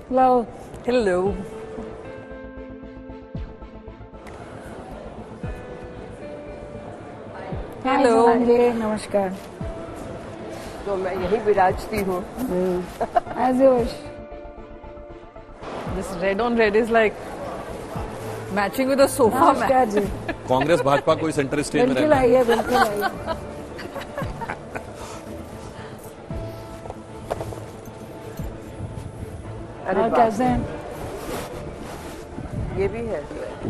Hello. Hello. Hello. नमस्कार. तो मैं यहीं विराजती हूँ. As you wish. This red on red is like matching with a sofa mat. नमस्कार जी. कांग्रेस भाजपा कोई सेंटर स्टेज में बिल्कुल रहना है. आइए, बिल्कुल आइए. अरे और बाप कैसे हैं? रे, ये भी है.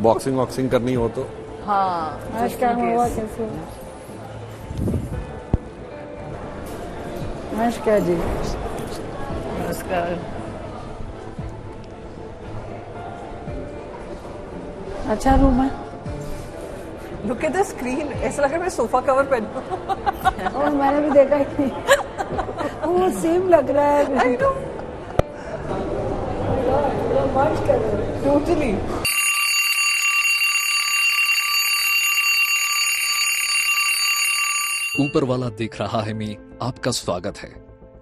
बॉक्सिंग वॉक्सिंग करनी हो तो हाँ. नमस्कार हुआ कैसे हो? नमस्कार जी. नमस्कार. अच्छा रूम है. Look at the screen. ऐसा लग रहा है मैं सोफा कवर पहनूं. और मैंने भी देखा ही नहीं. वो सेम लग रहा है. I know. मर्ज कर रहे हो. Totally. ऊपर वाला देख रहा है में आपका स्वागत है.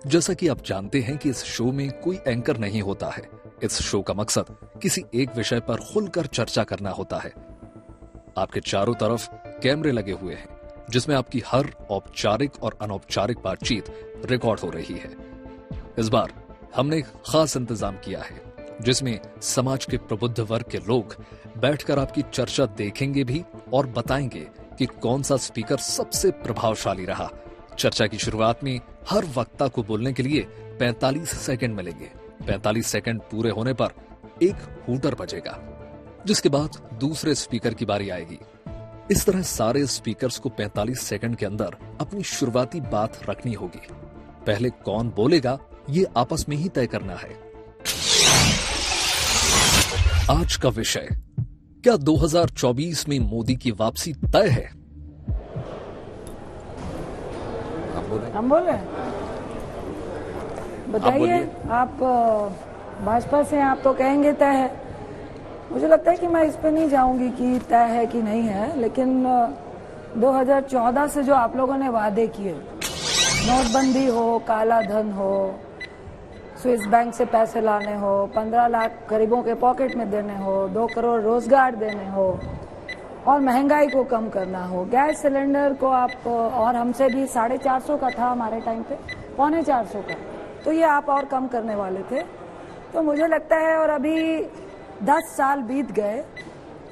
जैसा कि आप जानते हैं कि इस शो में कोई एंकर नहीं होता है. इस शो का मकसद किसी एक विषय पर खुलकर चर्चा करना होता है. आपके चारों तरफ कैमरे लगे हुए हैं जिसमें आपकी हर औपचारिक और अनौपचारिक बातचीत रिकॉर्ड हो रही है. इस बार हमने एक खास इंतजाम किया है जिसमें समाज के प्रबुद्ध वर्ग के लोग बैठकर आपकी चर्चा देखेंगे भी और बताएंगे कि कौन सा स्पीकर सबसे प्रभावशाली रहा. चर्चा की शुरुआत में हर वक्ता को बोलने के लिए 45 सेकंड मिलेंगे. 45 सेकंड पूरे होने पर एक हूटर बजेगा जिसके बाद दूसरे स्पीकर की बारी आएगी. इस तरह सारे स्पीकर्स को 45 सेकंड के अंदर अपनी शुरुआती बात रखनी होगी. पहले कौन बोलेगा ये आपस में ही तय करना है. आज का विषय, क्या 2024 में मोदी की वापसी तय है? आप बोले. हम बोल रहे हैं. बताइए. आप भाजपा से आप तो कहेंगे तय है. मुझे लगता है कि मैं इस पे नहीं जाऊंगी कि तय है कि नहीं है, लेकिन 2014 से जो आप लोगों ने वादे किए, नोटबंदी हो, काला धन हो, स्विस बैंक से पैसे लाने हो, 15 लाख गरीबों के पॉकेट में देने हो, 2 करोड़ रोजगार देने हो और महंगाई को कम करना हो, गैस सिलेंडर को आप, और हमसे भी 450 का था हमारे टाइम पे, 450 का, तो ये आप और कम करने वाले थे. तो मुझे लगता है, और अभी 10 साल बीत गए,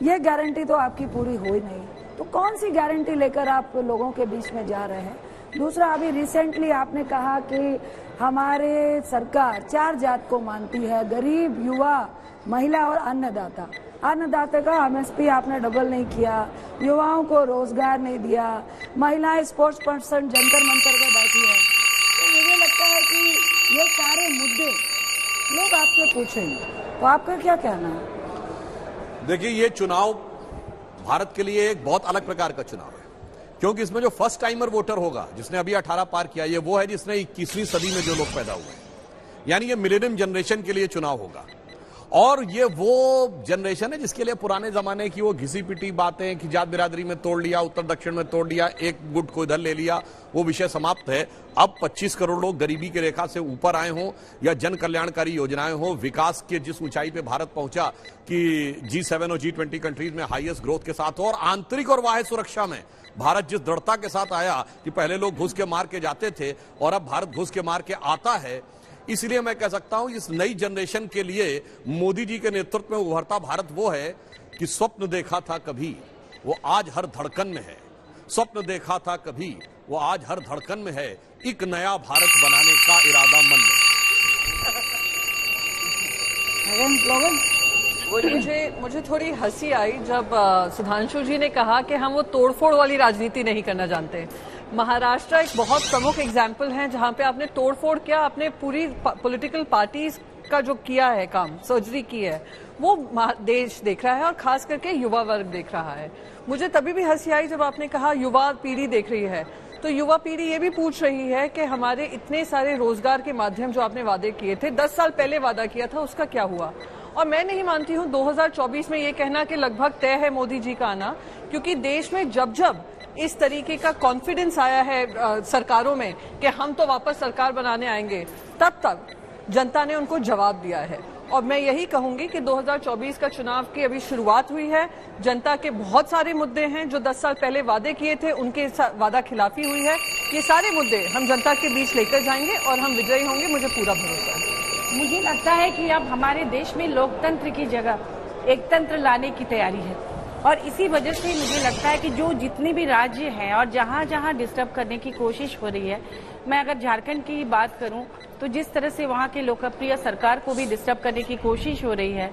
ये गारंटी तो आपकी पूरी हो ही नहीं. तो कौन सी गारंटी लेकर आप लोगों के बीच में जा रहे हैं? दूसरा, अभी रिसेंटली आपने कहा कि हमारे सरकार 4 जात को मानती है, गरीब, युवा, महिला और अन्नदाता. अन्नदाता का एमएसपी आपने डबल नहीं किया, युवाओं को रोजगार नहीं दिया, महिलाएं स्पोर्ट्स पर्सन जंतर मंतर पर बैठी है. तो मुझे लगता है कि ये सारे मुद्दे लोग आपसे पूछेंगे, तो आपका क्या कहना है? देखिए, ये चुनाव भारत के लिए एक बहुत अलग प्रकार का चुनाव है, क्योंकि इसमें जो फर्स्ट टाइमर वोटर होगा, जिसने अभी 18 पार किया, ये वो है जिसने 21वीं सदी में जो लोग पैदा हुए हैं. यानी ये मिलेनियम जनरेशन के लिए चुनाव होगा. और ये वो जनरेशन है जिसके लिए पुराने जमाने की वो घिसी पिटी बातें कि जात बिरादरी में तोड़ लिया, उत्तर दक्षिण में तोड़ लिया, एक गुट को इधर ले लिया, वो विषय समाप्त है. अब 25 करोड़ लोग गरीबी की रेखा से ऊपर आए हों या जन कल्याणकारी योजनाएं हों, विकास के जिस ऊंचाई पे भारत पहुंचा कि G7 और G20 कंट्रीज में हाईएस्ट ग्रोथ के साथ हो, और आंतरिक और बाह्य सुरक्षा में भारत जिस दृढ़ता के साथ आया कि पहले लोग घुस के मार के जाते थे और अब भारत घुस के मार के आता है. इसलिए मैं कह सकता हूं, इस नई जनरेशन के लिए मोदी जी के नेतृत्व में उभरता भारत वो है कि स्वप्न देखा था कभी, वो आज हर धड़कन में है. स्वप्न देखा था कभी, वो आज हर धड़कन में है. एक नया भारत बनाने का इरादा मन में. मुझे थोड़ी हंसी आई जब सुधांशु जी ने कहा कि हम वो तोड़फोड़ वाली राजनीति नहीं करना जानते. महाराष्ट्र एक बहुत प्रमुख एग्जाम्पल है जहां पे आपने तोड़फोड़ किया, आपने पूरी पॉलिटिकल पार्टीज का जो किया है काम, सर्जरी की है, वो देश देख रहा है और खास करके युवा वर्ग देख रहा है. मुझे तभी भी हंसी आई जब आपने कहा युवा पीढ़ी देख रही है. तो युवा पीढ़ी ये भी पूछ रही है कि हमारे इतने सारे रोजगार के माध्यम जो आपने वादे किए थे, 10 साल पहले वादा किया था, उसका क्या हुआ? और मैं नहीं मानती हूं 2024 में ये कहना कि लगभग तय है मोदी जी का आना, क्योंकि देश में जब जब इस तरीके का कॉन्फिडेंस आया है सरकारों में कि हम तो वापस सरकार बनाने आएंगे, तब तक जनता ने उनको जवाब दिया है. और मैं यही कहूंगी कि 2024 का चुनाव की अभी शुरुआत हुई है। जनता के बहुत सारे मुद्दे हैं जो 10 साल पहले वादे किए थे, उनके वादा खिलाफी हुई है। ये सारे मुद्दे हम जनता के बीच लेकर जाएंगे और हम विजयी होंगे, मुझे पूरा भरोसा है। मुझे लगता है कि अब हमारे देश में लोकतंत्र की जगह एक तंत्र लाने की तैयारी है और इसी वजह से मुझे लगता है कि जो जितने भी राज्य हैं और जहां जहां डिस्टर्ब करने की कोशिश हो रही है, मैं अगर झारखंड की बात करूं तो जिस तरह से वहां के लोकप्रिय सरकार को भी डिस्टर्ब करने की कोशिश हो रही है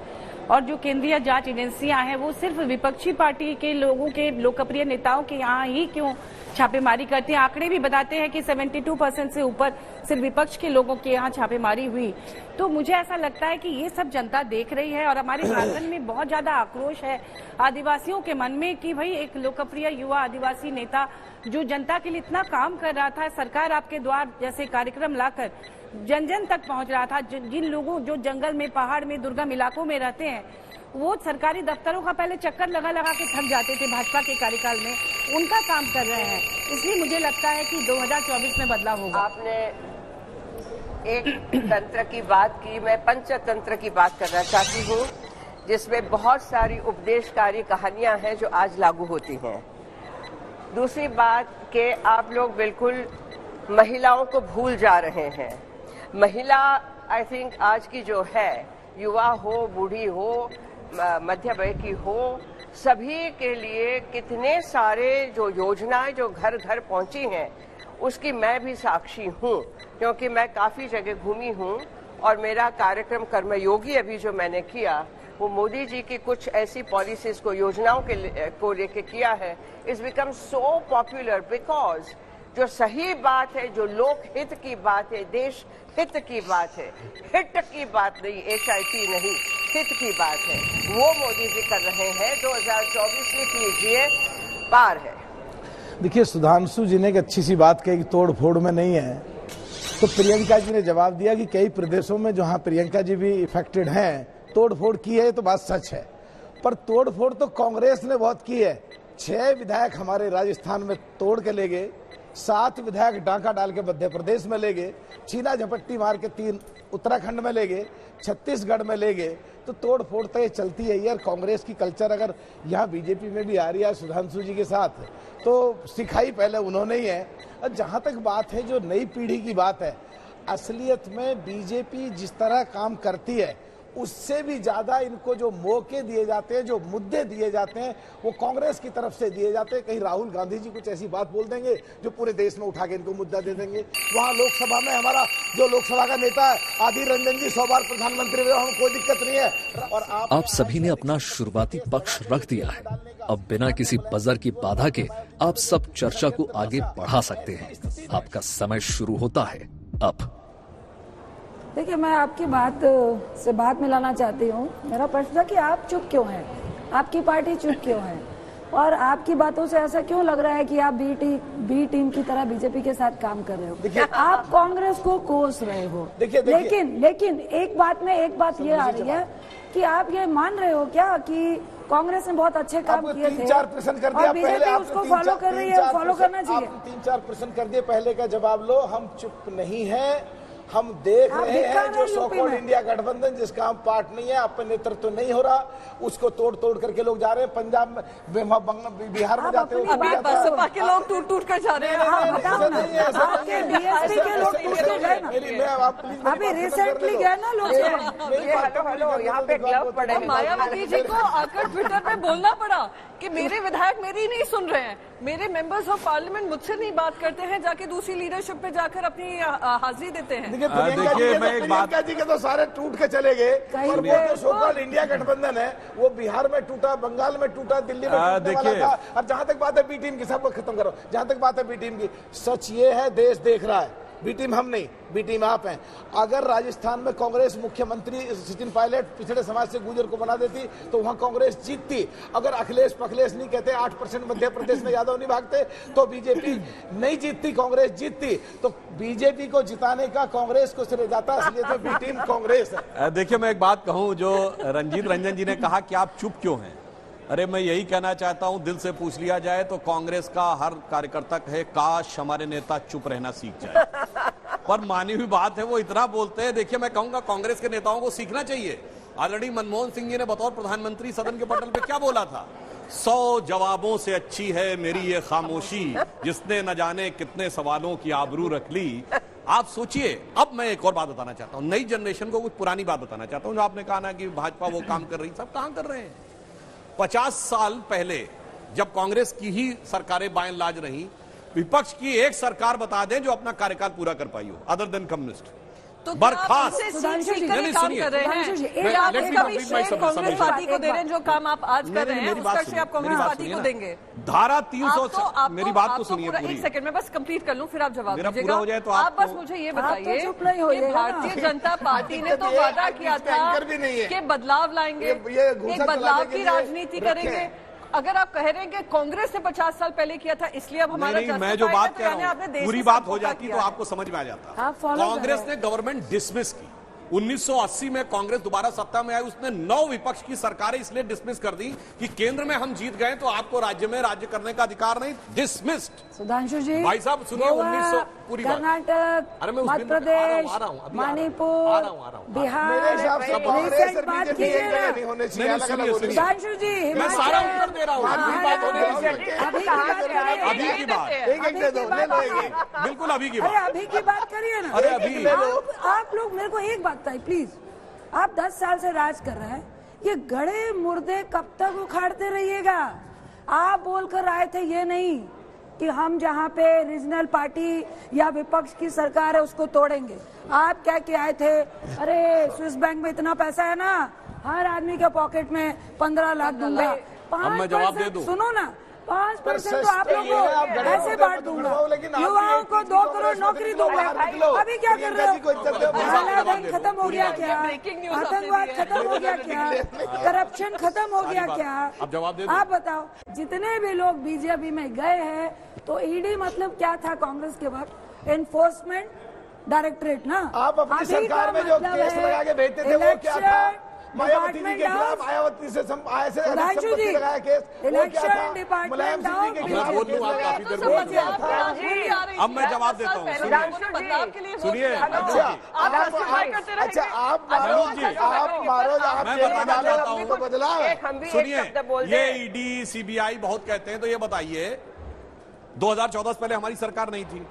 और जो केंद्रीय जांच एजेंसियां हैं वो सिर्फ विपक्षी पार्टी के लोगों के लोकप्रिय नेताओं के यहाँ ही क्यों छापेमारी करती हैं। आंकड़े भी बताते हैं कि 72% से ऊपर सिर्फ विपक्ष के लोगों के यहाँ छापेमारी हुई। तो मुझे ऐसा लगता है कि ये सब जनता देख रही है और हमारे झारखंड में बहुत ज्यादा आक्रोश है आदिवासियों के मन में कि भाई एक लोकप्रिय युवा आदिवासी नेता जो जनता के लिए इतना काम कर रहा था, सरकार आपके द्वार जैसे कार्यक्रम लाकर जन जन तक पहुंच रहा था, जिन लोगों जो जंगल में, पहाड़ में, दुर्गम इलाकों में रहते हैं वो सरकारी दफ्तरों का पहले चक्कर लगा लगा के थक जाते थे भाजपा के कार्यकाल में, उनका काम कर रहे हैं। इसलिए मुझे लगता है कि 2024 में बदलाव होगा। आपने एक तंत्र की बात की, मैं पंचतंत्र की बात करना चाहती हूँ जिसमें बहुत सारी उपदेशकारी कहानियां हैं जो आज लागू होती हैं। दूसरी बात कि आप लोग बिल्कुल महिलाओं को भूल जा रहे हैं। महिला आई थिंक आज की जो है, युवा हो, बूढ़ी हो, मध्य वय की हो, सभी के लिए कितने सारे जो योजनाएं जो घर घर पहुंची हैं उसकी मैं भी साक्षी हूं, क्योंकि मैं काफी जगह घूमी हूं और मेरा कार्यक्रम कर्मयोगी अभी जो मैंने किया वो मोदी जी की कुछ ऐसी पॉलिसीज को, योजनाओं को लेके किया है। It's become so popular because जो सही बात है, जो लोक हित की बात है, देश हित की बात है, हिट की बात नहीं, HIT नहीं, हित की बात है, वो मोदी जी कर रहे हैं। 2024 में कीजिए, पार है। देखिए, सुधांशु जी ने एक अच्छी सी बात कही कि तोड़ फोड़ में नहीं है, तो प्रियंका जी ने जवाब दिया कि कई प्रदेशों में जहां प्रियंका जी भी इफेक्टेड हैं तोड़ फोड़ की है, तो बात सच है। पर तोड़ फोड़ तो कांग्रेस ने बहुत की है। 6 विधायक हमारे राजस्थान में तोड़ के ले गए, 7 विधायक डांका डाल के मध्य प्रदेश में ले गए, छीना झपट्टी मार के 3 उत्तराखंड में ले गए, छत्तीसगढ़ में ले गए। तो तोड़ फोड़ तो ये चलती है यार। कांग्रेस की कल्चर अगर यहाँ बीजेपी में भी आ रही है सुधांशु जी के साथ, तो सिखाई पहले उन्होंने ही है। और जहाँ तक बात है जो नई पीढ़ी की बात है, असलियत में बीजेपी जिस तरह काम करती है उससे भी ज्यादा इनको जो मौके दिए जाते हैं, जो मुद्दे दिए जाते हैं, वो कांग्रेस की तरफ से दिए जाते हैं। कहीं राहुल गांधी जी कुछ ऐसी बात बोल देंगे जो पूरे देश में उठा के इनको मुद्दा दे देंगे। वहां लोकसभा में हमारा जो लोकसभा का नेता है आदिर रंजन जी 100 बार प्रधानमंत्री हुए, हमें कोई दिक्कत नहीं है। और आप सभी ने अपना शुरुआती पक्ष रख दिया है। अब बिना किसी बजर की बाधा के आप सब चर्चा को आगे बढ़ा सकते हैं। आपका समय शुरू होता है अब। देखिए, मैं आपकी बात से बात मिलाना चाहती हूँ। मेरा प्रश्न था कि आप चुप क्यों हैं, आपकी पार्टी चुप क्यों है, और आपकी बातों से ऐसा क्यों लग रहा है कि आप बी टीम की तरह बीजेपी के साथ काम कर रहे हो, आप कांग्रेस को कोस रहे हो। लेकिन एक बात ये आ रही है कि आप ये मान रहे हो क्या कि कांग्रेस ने बहुत अच्छे काम किए थे 3-4% कर दिया, और बीजेपी उसको फॉलो कर रही है, फॉलो करना चाहिए। 3-4% कर दिए, पहले का जवाब लो। हम चुप नहीं है, हम देख रहे हैं जो सो कॉल्ड इंडिया गठबंधन जिसका हम पार्ट नहीं है, आप पे नेतृत्व नहीं हो रहा, उसको तोड़ तोड़ करके लोग जा रहे हैं। पंजाब में, बिहार में जाते हैं, अभी बसपा के लोग टूट टूट कर जा रहे हैं। अभी रिसेंटली गए ना लोग, हेलो, यहाँ पे ग्लव पड़े हैं। मायावती जी को आकर ट्विटर पे बोलना पड़ा कि मेरे विधायक मेरी नहीं सुन रहे हैं, मेरे मेंबर्स ऑफ पार्लियामेंट मुझसे नहीं बात करते हैं, जाके दूसरी लीडरशिप पे जाकर अपनी हाजिरी देते हैं। देखिए, मैं एक बात, प्रियंका जी के तो सारे टूट के चले गए, और वो जो सो कॉल्ड इंडिया गठबंधन है वो बिहार में टूटा, बंगाल में टूटा, दिल्ली में टूटने वाला था। और जहां तक बात है बी टीम की, सब खत्म करो। जहां तक बात है बी टीम की, सच ये है देश देख रहा है, बी टीम हम नहीं, बी टीम आप हैं। अगर राजस्थान में कांग्रेस मुख्यमंत्री सचिन पायलट पिछड़े समाज से गुजर को बना देती तो वहां कांग्रेस जीतती। अगर अखिलेश पखलेश नहीं कहते, 8% मध्य प्रदेश में यादव नहीं भागते, तो बीजेपी नहीं जीतती, कांग्रेस जीतती। तो बीजेपी को जिताने का कांग्रेस को श्रेय जाता है, इसलिए तो बी टीम कांग्रेस है। देखिए, मैं एक बात कहूं, जो रंजीत रंजन जी ने कहा कि आप चुप क्यों हैं, अरे मैं यही कहना चाहता हूं, दिल से पूछ लिया जाए तो कांग्रेस का हर कार्यकर्ता कहे काश हमारे नेता चुप रहना सीख जाए। पर मानी हुई बात है, वो इतना बोलते हैं। देखिए, मैं कहूंगा कांग्रेस के नेताओं को सीखना चाहिए आदरणीय मनमोहन सिंह जी ने बतौर प्रधानमंत्री सदन के पटल पे क्या बोला था? 100 जवाबों से अच्छी है मेरी ये खामोशी, जिसने न जाने कितने सवालों की आबरू रख ली। आप सोचिए। अब मैं एक और बात बताना चाहता हूं, नई जनरेशन को कुछ पुरानी बात बताना चाहता हूं। जो आपने कहा ना कि भाजपा वो काम कर रही, सब कहां कर रहे हैं? 50 साल पहले जब कांग्रेस की ही सरकारें बाय एंड लार्ज रही, विपक्ष की एक सरकार बता दें जो अपना कार्यकाल पूरा कर पाई हो, अदर देन कम्युनिस्ट। तो बर्खास्त काम कर रहे हैं। आप कभी श्रेय कांग्रेस पार्टी को दे रहे हैं जो काम आप आज कर रहे हैं, उसका श्रेय आप कांग्रेस पार्टी को देंगे? धारा 300 मेरी बात तो सुनिए पूरी। एक सेकंड में बस कंप्लीट कर लूं, फिर आप जवाब मेरा दीजिएगा। पूरा हो जाए तो आप बस मुझे ये बताइए कि भारतीय जनता पार्टी ने तो वादा किया था कि बदलाव लाएंगे, एक बदलाव की राजनीति करेंगे। अगर आप कह रहे हैं कि कांग्रेस ने 50 साल पहले किया था इसलिए अब हमारा नहीं, मैं जो बात कह रहा हूं पूरी बात हो जाती तो आपको समझ में आ जाता। कांग्रेस ने गवर्नमेंट डिसमिस की। 1980 में कांग्रेस दोबारा सत्ता में आई, उसने 9 विपक्ष की सरकारें इसलिए डिसमिस कर दी कि केंद्र में हम जीत गए तो आपको राज्य में राज्य करने का अधिकार नहीं। डिसमिस्ड। सुधांशु जी, भाई साहब सुनिए, 1900 पूरी बात। कर्नाटक, मध्य प्रदेश, मणिपुर, बिहार, बात कीजिए। सुधांशु जी, मैं सारा उत्तर दे रहा हूँ। अभी की बात बिल्कुल अभी की बात। अभी की बात करिए ना। अरे अभी आप लोग मेरे को एक बात बताइए प्लीज। आप 10 साल से राज कर रहे हैं, ये गड़े मुर्दे कब तक उखाड़ते रहिएगा? आप बोलकर आए थे ये नहीं कि हम जहाँ पे रीजनल पार्टी या विपक्ष की सरकार है उसको तोड़ेंगे। आप क्या किए आए थे? अरे स्विस बैंक में इतना पैसा है ना, हर आदमी के पॉकेट में 15 लाख दूंगा। 5% सुनो ना, 5% तो आप लोगों को ऐसे बांट दूंगा, युवाओं को 2 करोड़ नौकरी दूंगा। अभी क्या कर रहे हो? कालाधन खत्म हो गया क्या? आतंकवाद खत्म हो गया क्या? करप्शन खत्म हो गया क्या? आप बताओ। जितने भी लोग बीजेपी में गए हैं तो ईडी मतलब क्या था कांग्रेस के वक्त? एनफोर्समेंट डायरेक्टरेट ना। आप अपनी सरकार में जो केस लगा के भेजते थे वो क्या था? मायावती जी के खिलाफ मायावती से लगाया केस, इलेक्शन डिपार्टमेंट। अब मैं जवाब देता हूँ। सुनिए, अच्छा आप मारो, मैं बताना चाहता हूँ। सुनिए, ये ईडी सीबीआई बहुत कहते हैं, तो ये बताइए 2014 से पहले हमारी सरकार नहीं थी,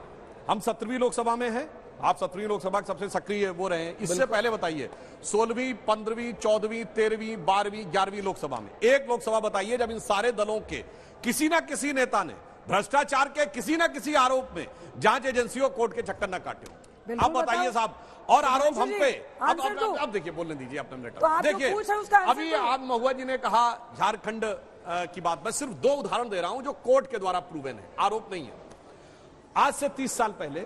हम 17वीं लोकसभा में हैं। आप 17वीं लोकसभा के सबसे सक्रिय वो रहे हैं। इससे पहले बताइए 16वीं, 15वीं, 14वीं, 13वीं, 12वीं, 11वीं लोकसभा में एक लोकसभा बताइए जब इन सारे दलों के किसी ना किसी नेता ने भ्रष्टाचार के किसी ना किसी आरोप में जांच एजेंसियों कोर्ट के चक्कर न काटे हो। आप बताइए साहब। और आरोप हम पे अब देखिए, बोलने दीजिए अपना मिनट। देखिए अभी आप महुआ जी ने कहा झारखंड की बात, मैं सिर्फ 2 उदाहरण दे रहा हूं जो कोर्ट के द्वारा प्रूवन है, आरोप नहीं है। आज से 30 साल पहले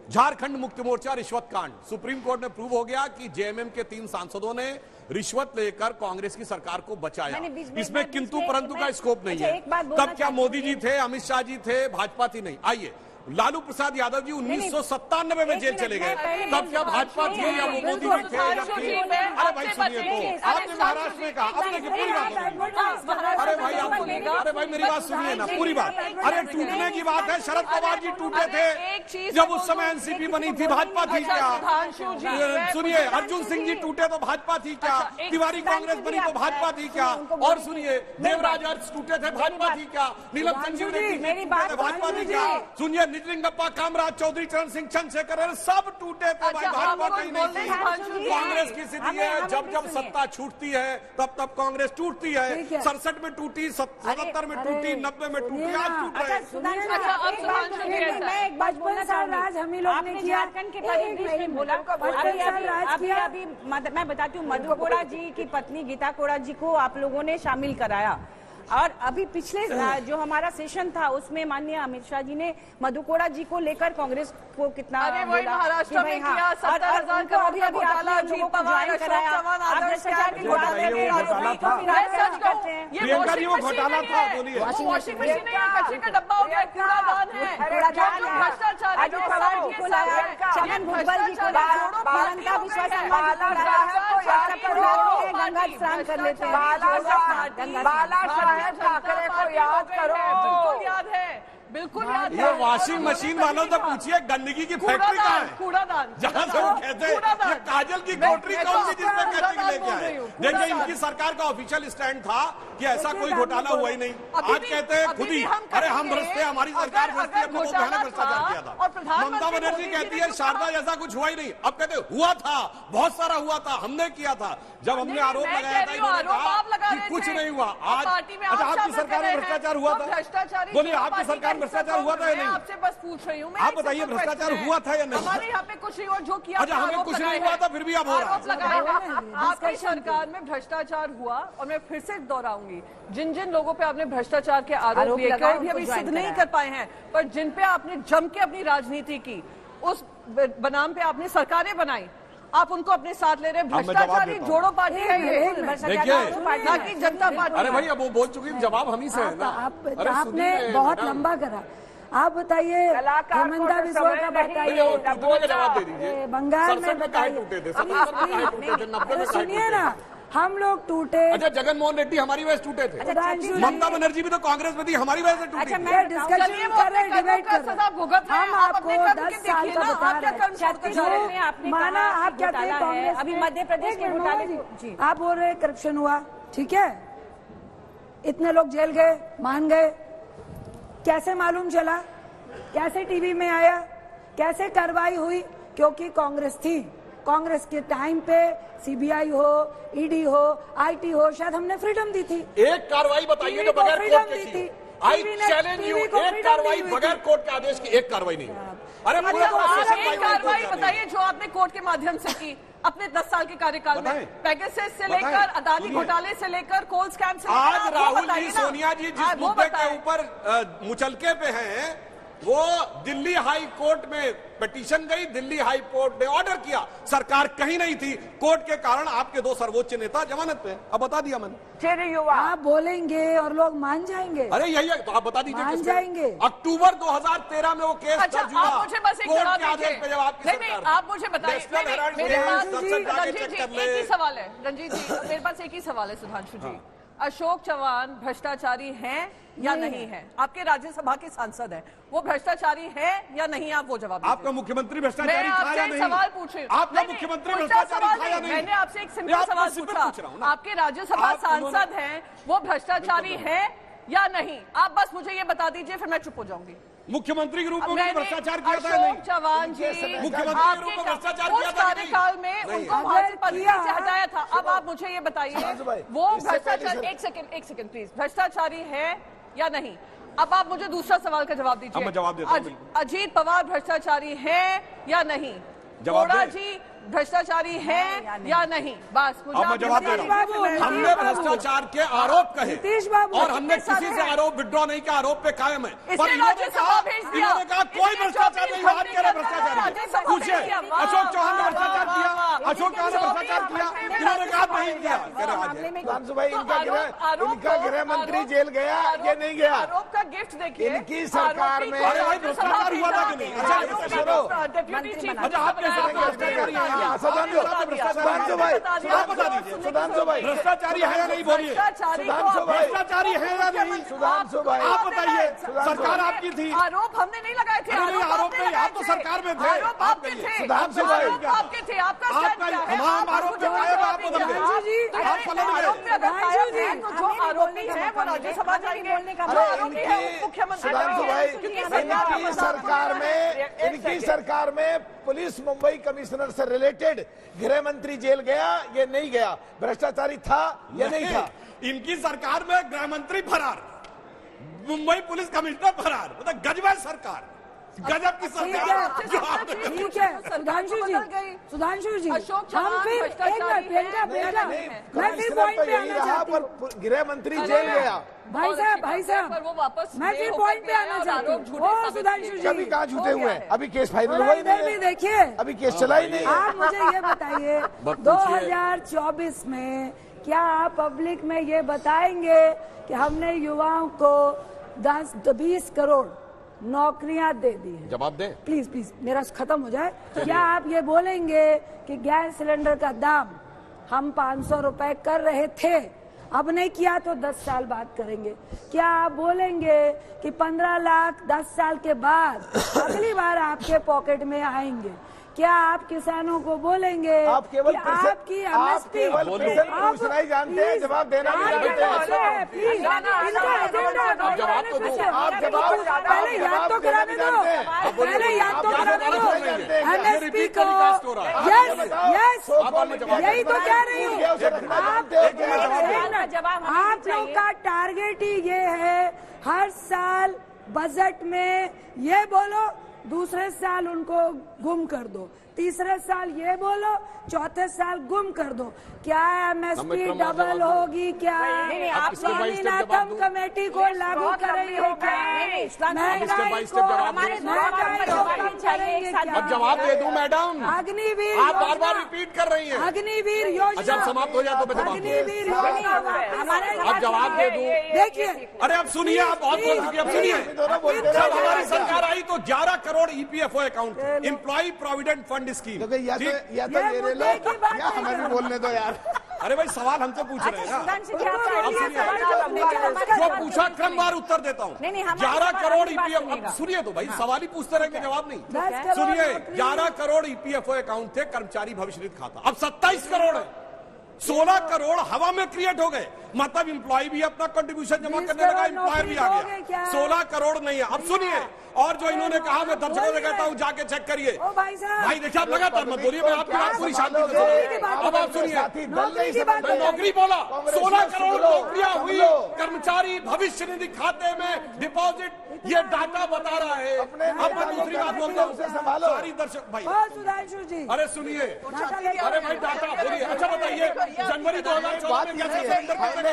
झारखंड मुक्ति मोर्चा रिश्वत कांड, सुप्रीम कोर्ट में प्रूव हो गया कि जेएमएम के 3 सांसदों ने रिश्वत लेकर कांग्रेस की सरकार को बचाया। इसमें किंतु परंतु का स्कोप नहीं है। तब क्या मोदी जी थे, अमित शाह जी थे, भाजपा थी? नहीं। आइए, लालू प्रसाद यादव जी 1997 में जेल चले गए, तब क्या भाजपा थी या वो मोदी जी थे? अरे भाई सुनिए, तो आपने महाराष्ट्र में कहा, अब देखिए पूरी बात। अरे भाई आप सुनिएगा, अरे भाई मेरी बात सुनिए ना, पूरी बात। अरे टूटने की बात है, शरद पवार जी टूटे थे जब उस समय एनसीपी बनी थी, भाजपा थी क्या? सुनिए, अर्जुन सिंह जी टूटे तो भाजपा थी क्या? तिवारी कांग्रेस बनी तो भाजपा थी क्या? और सुनिए, देवराज अर्ज टूटे थे, भाजपा थी क्या? नीलम संजीव रेड्डी भाजपा थी क्या? सुनिए, निजलिंगप्पा, कामराज चौधरी, चरण सिंह, चंद्रशेखर, सब टूटे थे भाई, भाजपा कहीं नहीं थी। कांग्रेस की स्थिति है जब जब सत्ता छूटती है तब तब कांग्रेस टूटती है। 67 में टूटी, 77 में टूटी, 90 में टूटी, आज टूट रहे। बचपन साल राज हम ही लोग ने किया। झारखंड के परिदृश्य में बोला। अभी मैं बताती हूँ, मधु कोड़ा जी की पत्नी गीता कोड़ा जी को आप लोगों ने शामिल कराया। और अभी पिछले जो हमारा सेशन था उसमें माननीय अमित शाह जी ने मधु कोड़ा जी को लेकर कांग्रेस को कितना महाराष्ट्र में किया 70,000 करोड़ का घोटाला, अजीत पवार, अशोक चव्हाण, आदर्श प्रियंका जी वो घोटाला था, बोलिए। वॉशिंग मशीन है, कचरे का डब्बा हो गया, कूड़ादान है, भ्रष्टाचार है, छगन भुजबल जी को प्रियंका विश्वास गंगा स्नान कर लेते हैं। ठाकरे को याद करो। याद है बिल्कुल याद ये वॉशिंग मशीन वालों से पूछिए गंदगी की फैक्ट्री कहाँ है, कूड़ादान जहाँ से वो कहते हैं ये काजल की कोठरी कौन सी जिसमें कहते हैं लेके आए। देखिए इनकी सरकार का ऑफिशियल स्टैंड था कि ऐसा कोई घोटाला हुआ ही नहीं। आज कहते हैं खुद ही अरे हम भ्रष्ट थे, हमारी सरकार भ्रष्ट थी, हमने बहुत भयानक भ्रष्टाचार किया था। ममता बनर्जी कहती है शारदा जैसा कुछ हुआ ही नहीं। अब कहते हुआ था, बहुत सारा हुआ था, हमने किया था। जब हमने आरोप लगाया था इन्होंने कहा कि कुछ नहीं हुआ। आज अच्छा आपकी सरकार में भ्रष्टाचार हुआ था, बोलिए आपकी सरकार में भ्रष्टाचार हुआ था या नहीं? आपसे बस पूछ रही हूँ, आप बताइए भ्रष्टाचार हुआ था या नहीं? हमारे यहाँ पे कुछ नहीं और जो किया अच्छा हमें कुछ नहीं हुआ था फिर भी अब हो रहा है। आपकी सरकार में भ्रष्टाचार हुआ और मैं फिर से दोहराऊंगी, जिन जिन लोगों पे आपने भ्रष्टाचार के आरोप लिए कोई भी अभी सिद्ध नहीं कर पाए हैं, पर जिन पे आपने जम के अपनी राजनीति की, उस बनाम पे आपने सरकारें बनाई, आप उनको अपने साथ ले रहे हैं। भ्रष्टाचारी जोड़ो पार्टी है ये, ना कि जनता पार्टी। अरे भाई अब वो बोल चुकी, जवाब हम ही से है ना। आपने बहुत लंबा करा। आप बताइए हेमंता बिस्वा का बताइए, जवाब दे दीजिए। बंगाल में बताइए, सुनिए ना, हम लोग टूटे। अच्छा जगनमोहन रेड्डी हमारी वजह से टूटे थे, ममता बनर्जी भी तो कांग्रेस में थी, हमारी वजह से टूटी। मैं डिस्कशन कर रहे, डिबेट कर रहे। हम आपको 10 साल का बता रहे हैं, माना आप क्या थे कांग्रेस, अभी मध्य प्रदेश के घोटाले, आप बोल रहे करप्शन हुआ, ठीक है, इतने लोग जेल गए, मान गए, कैसे मालूम चला, कैसे टीवी में आया, कैसे कार्रवाई हुई? क्योंकि कांग्रेस थी। कांग्रेस के टाइम पे सीबीआई हो, ईडी हो, आईटी हो, शायद हमने फ्रीडम दी थी। एक कार्रवाई बताइए जो बगैर कोर्ट के की। आई चैलेंज यू, एक कार्रवाई बगैर कोर्ट के आदेश की एक कार्रवाई नहीं। अरे एक कार्रवाई बताइए जो आपने कोर्ट के माध्यम से की अपने 10 साल के कार्यकाल में, पेगासस से लेकर अदानी घोटाले से लेकर कोल स्कैम से। आज राहुल जी, सोनिया जी जिस मुद्दे के ऊपर मुचलके पे हैं, वो दिल्ली हाई कोर्ट में पिटीशन गई, दिल्ली हाई कोर्ट ने ऑर्डर किया, सरकार कहीं नहीं थी, कोर्ट के कारण आपके 2 सर्वोच्च नेता जमानत पे। अब बता दिया मैंने। आप बोलेंगे और लोग मान जाएंगे। अरे यही है तो आप बता दीजिए, मान जाएंगे। अक्टूबर 2013 में वो केस दर्ज हुआ। आप मुझे बस एक जवाब दीजिए। नहीं, आप मुझे बताइए, मेरे पास रंजीत जी एक ही सवाल है, रंजीत जी मेरे पास एक ही सवाल है सुधांशु जी, अशोक चौहान भ्रष्टाचारी हैं या नहीं है? आपके राज्यसभा के सांसद हैं, वो भ्रष्टाचारी है या नहीं? आप वो जवाब दीजिए। आपका मुख्यमंत्री भ्रष्टाचारी था या नहीं? सवाल पूछ रही हूँ, आपका मुख्यमंत्री भ्रष्टाचारी था या नहीं? मैंने आपसे एक सिंपल सवाल पूछा, आपके राज्यसभा सांसद हैं, वो भ्रष्टाचारी है या नहीं? आप बस मुझे ये बता दीजिए, फिर मैं चुप हो जाऊंगी। मुख्यमंत्री के रूप में उन्होंने भ्रष्टाचार किया था अशोक चौहान जी मुख्यमंत्री के रूप में भ्रष्टाचार किया था कार्यकाल में उनको वहां से पद से हटाया था। अब आप मुझे ये बताइए, वो भ्रष्टाचार, एक सेकंड प्लीज, भ्रष्टाचारी है या नहीं? अब आप मुझे दूसरा सवाल का जवाब दीजिए। मैं जवाब देता हूं। अजीत पवार भ्रष्टाचारी है या नहीं? गौड़ा जी भ्रष्टाचारी है या नहीं? बस मुझे अब मैं जवाब दे रहा हूँ। हमने भ्रष्टाचार के आरोप कहे और हमने किसी से आरोप विड्रॉ नहीं किया, आरोप पे कायम है। पर इन्होंने कहा कोई भ्रष्टाचार नहीं, बात करे भ्रष्टाचार पूछिए। अशोक चौहान ने भ्रष्टाचार किया, अशोक चौहान ने भ्रष्टाचार किया, इन्होंने कहा नहीं किया। इनका गृह मंत्री जेल गया, ये नहीं गया। आरोप का गिफ्ट देखिए, इनकी सरकार में भ्रष्टाचार हुआ था कि नहीं? डिप्यूटी चीफ अच्छा आपके भ्रष्टाचारी सुधांशु भाई, सुधांशु भाई, भ्रष्टाचारी है या नहीं? बोलिए भ्रष्टाचारी है या नहीं? सुधांशु भाई, आप बताइए, सरकार आपकी थी। आरोप हमने नहीं लगाए थे। आरोप नहीं, आप तो सरकार में थे। आरोप आपके थे, सुधांशु भाई, आपके थे, आपका तमाम आरोप लगाए आप बदल गए, आप पलट गए। तो जो आरोपी है वो राज्यसभा जाएंगे, जो आरोपी है मुख्यमंत्री। सुधांशु भाई, इनकी सरकार में पुलिस मुंबई कमिश्नर से रिलेटेड गृह मंत्री जेल गया, ये नहीं गया। भ्रष्टाचारी था या नहीं था? इनकी सरकार में गृह मंत्री फरार, मुंबई पुलिस कमिश्नर फरार, मतलब गजब सरकार, गजब की सरकार। ठीक है सुधांशु जी, अशोक हम फिर मैं फिर पॉइंट पे आना चाहती हूँ। पर गृह मंत्री जेल गया। भाई साहब वो वापस मैं फिर पॉइंट पे आना चाहती हूँ। सुधांशु जी अभी कहाँ झूठे हुए हैं? अभी केस फाइनल हुआ ही इधर भी नहीं, देखिए, अभी केस चला ही नहीं। आप मुझे ये बताइए 2024 में क्या आप पब्लिक में ये बताएंगे कि हमने युवाओं को 10-20 करोड़ नौकरियां दे दी है? जवाब दें प्लीज मेरा खत्म हो जाए। क्या आप ये बोलेंगे कि गैस सिलेंडर का दाम हम 500 रुपए कर रहे थे, अब नहीं किया तो 10 साल बाद करेंगे। क्या आप बोलेंगे कि 15 लाख 10 साल के बाद अगली बार आपके पॉकेट में आएंगे? क्या आप किसानों को बोलेंगे आप केवल कि आपकी एमएसपी पूछना ही जानते हैं, जवाब देना नहीं जानते हैं। प्लीज इनका एजेंडा जवाब तो दो। आप जवाब पहले याद तो कराने दो, पहले याद तो कराने दो एमएसपी को। यस यस, यही तो कह रही हूँ। आप लोग का टारगेट ही ये है, हर साल बजट में ये बोलो, दूसरे साल उनको गुम कर दो, तीसरे साल ये बोलो, चौथे साल गुम कर दो। क्या एमएसपी डबल होगी? क्या स्वामीनाथन कमेटी को लागू करेंगे? क्या महंगाई को कम करेंगे? अब जवाब दे दूं मैडम? अग्निवीर आप बार बार रिपीट कर रही हैं। अग्निवीर योजना जब समाप्त हो जाए तो मैं जवाब अग्निवीर योजना अब जवाब दे दूं? देखिए, अरे अब सुनिए, आप बहुत बोल चुके, अब सुनिए। जब हमारी सरकार आई तो 11 crore EPFO account, employ provident fund scheme. या तो ये ले लो या हमें भी बोलने दो यार। अरे भाई सवाल हमसे पूछ रहे हैं ना, जो पूछा क्रमवार उत्तर देता हूँ। 11 करोड़ ईपीएफ, अब सुनिए तो भाई, सवाल ही पूछते रहेंगे, जवाब नहीं। सुनिए, 11 करोड़ ईपीएफओ अकाउंट थे, कर्मचारी भविष्य निधि खाता, अब 27 करोड़ है। 16 करोड़ हवा में क्रिएट हो गए, मतलब एम्प्लॉय भी अपना कंट्रीब्यूशन जमा करने लगा, एम्प्लॉयर भी आ गया। 16 करोड़ नहीं है। अब सुनिए, और जो इन्होंने कहा, मैं दर्शकों से कहता हूँ जाके चेक करिए। भाई देखिए, आप लगातार मत बोलिए, मैं आपकी बात पूरी शांति से सुनिए। अब आप सुनिए, मैं नौकरी बोला, 16 करोड़ नौकरियां हुई कर्मचारी भविष्य निधि खाते में डिपॉजिट, ये डाटा बता रहा है। अब मैं दूसरी बात बोलता हूँ, सारी दर्शक भाई, सुधांशु जी, अरे सुनिए, अरे भाई डाटा बोलिए। अच्छा बताइए, जनवरी 2014 में गैस का सिलेंडर कितने का था?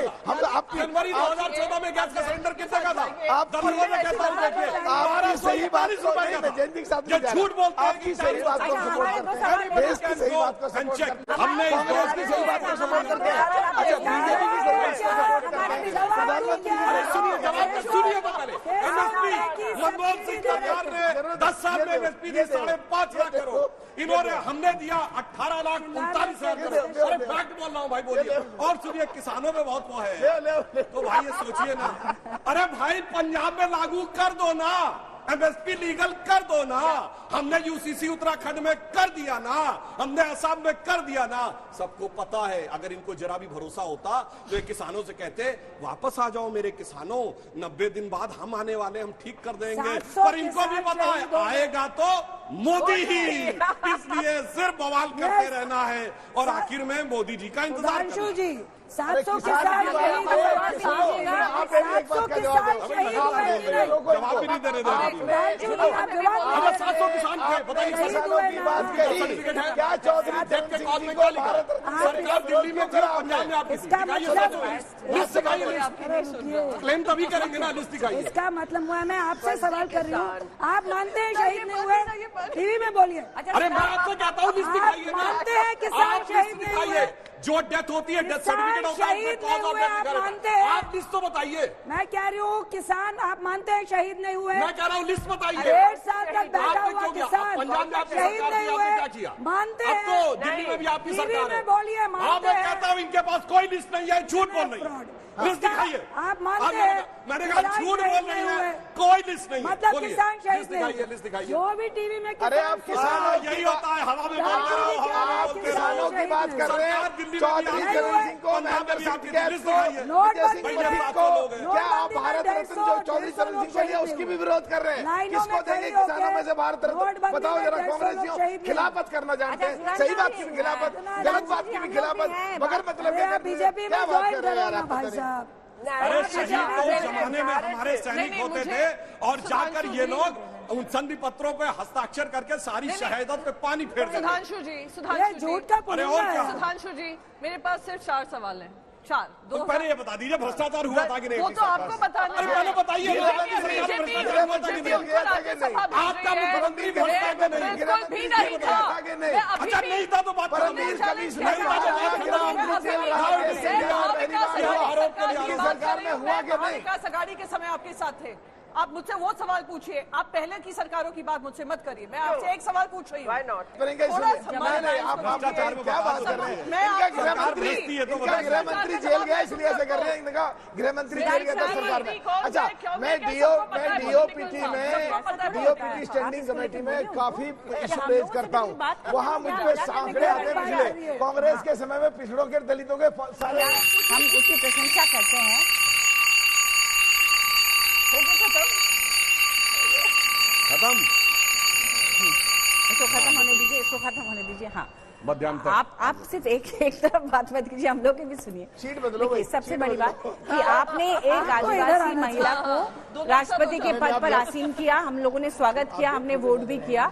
जनवरी 2014 में गैस का सिलेंडर कितने का था? दर्शकों में कहता हूँ, देखिए सही बात रुपए का था। झूठ बोलते हैं कि सही बात को सपोर्ट करते हैं, देश की सही बात को सपोर्ट करते हैं, हमने कांग्रेस की सही बात को सपोर्ट करते हैं। अच्छा, बीजेपी की सही बात को सपोर्ट करते हैं। प्रधानमंत्री सुनिए, जवाब सुनिए तो पहले। एमएसपी मनमोहन सिंह सरकार ने 10 साल में एमएसपी दी 5.5 लाख करोड़, इन्होंने हमने दिया 18,39,000 करोड़। अरे फैक्ट बोल रहा हूँ भाई, बोलिए। और सुनिए, किसानों में बहुत वो है, तो भाई ये सोचिए ना। अरे भाई पंजाब में लागू कर दो ना, एमएसपी लीगल कर दो ना। हमने यूसीसी उत्तराखंड में कर दिया ना, हमने असम में कर दिया ना। सबको पता है, अगर इनको जरा भी भरोसा होता तो ये किसानों से कहते, वापस आ जाओ मेरे किसानों, 90 दिन बाद हम आने वाले, हम ठीक कर देंगे। पर इनको भी पता है, आएगा तो मोदी ही, इसलिए सिर्फ बवाल करते रहना है और आखिर में मोदी जी का इंतजार करना है। 700 किसान शहीद हुए, 700 किसान शहीद हुए। जवाब भी नहीं देने दे रहे। 700 किसान थे, बताइए किसानों की बात कही, क्या चौधरी देख के कॉल में क्या लिखा? सरकार दिल्ली में थी, पंजाब में आपकी थी। लिस्ट दिखाइए, क्लेम तभी करेंगे ना, लिस्ट दिखाइए। इसका मतलब हुआ, मैं आपसे सवाल कर रही हूँ, आप मानते हैं शहीद नहीं हुए? टीवी में बोलिए। अरे मैं आपसे कहता हूँ, लिस्ट दिखाइए। मानते हैं किसान शहीद नहीं हुए? जो डेथ होती है, डेथ सर्टिफिकेट होता है, आप मानते हैं? आप लिस्ट तो बताइए। मैं कह रही हूँ, किसान आप मानते हैं शहीद नहीं हुए? मैं कह रहा हूँ लिस्ट बताइए। 1.5 साल तक बैठा हुआ किसान पंजाब में आपकी शहीद सरकार नहीं थी, हुए? आपने क्या किया? मानते अब हैं? तो दिल्ली में भी आपकी सरकार है। बोलिए, मानते हैं? मैं कहता हूँ इनके पास कोई लिस्ट नहीं है, झूठ बोल रही है। लिस्ट दिखाइए। आप मानते हैं? मैंने कहा झूठ बोल रही है, कोई लिस्ट नहीं है। मतलब किसान शहीद नहीं हुए? लिस्ट दिखाइए। जो भी टीवी में अरे आप किसानों, यही होता है, हवा में बोलते रहो, हवा में बोलते रहो। किसानों की बात कर रहे हैं। चौधरी चरण सिंह को, महेंद्र सिंह को, विजय सिंह को, क्या आप भारत रत्न जो चौधरी चरण सिंह को लिया उसकी भी विरोध कर रहे हैं? किसको देंगे किसानों में से भारत रत्न? बताओ जरा। कांग्रेसियों खिलाफत करना जानते हैं, सही बात की भी खिलाफत, गलत बात की भी खिलाफत, मगर मतलब बीजेपी में ज्वाइन करो ना भाई साहब। अरे शहीद तो उस जमाने में हमारे सैनिक होते थे, और जाकर ये लोग उन संधि पत्रों पे हस्ताक्षर करके सारी शहादत पे पानी फेर देते। सुधांशु जी, झूठ का अरे और क्या? सुधांशु जी, मेरे पास सिर्फ 4 सवाल हैं। 4 तो पहले ये बता दीजिए, भ्रष्टाचार हुआ था कि नहीं? वो तो आपको बताना है। पहले बताइए, आपका मुख्यमंत्री भ्रष्टाचार नहीं, बिल्कुल भी नहीं था। अच्छा नहीं था तो बात सरकार में हुआ कि नहीं? विकास अघाड़ी के समय आपके साथ थे, आप मुझसे वो सवाल पूछिए, आप पहले की सरकारों की बात मुझसे मत करिए। मैं आपसे एक सवाल पूछ रही हूँ। Why not? आप क्या बात कर रहे हैं? इनका गृह मंत्री जेल गया इसलिए ऐसे कर रहे हैं। इनका गृह मंत्री जेल गया था सरकार में। अच्छा, मैं डीओपीटी स्टैंडिंग कमेटी में काफी इशू रेज करता हूँ। वहाँ मुझ पे आंकड़े आते हैं पिछले कांग्रेस के समय में पिछड़ों के दलितों के सारे। हम उसकी प्रशंसा करते हैं। खत्म, इसको खत्म होने दीजिए, इसको खत्म होने दीजिए। हाँ, मध्यांतर। आप सिर्फ एक तरफ बात मत कीजिए, हम लोग की भी सुनिए। सीट बदलो भाई। सबसे बड़ी बात कि आपने एक आदिवासी महिला को राष्ट्रपति के पद पर आसीन किया, हम लोगों ने स्वागत किया, हमने वोट भी किया।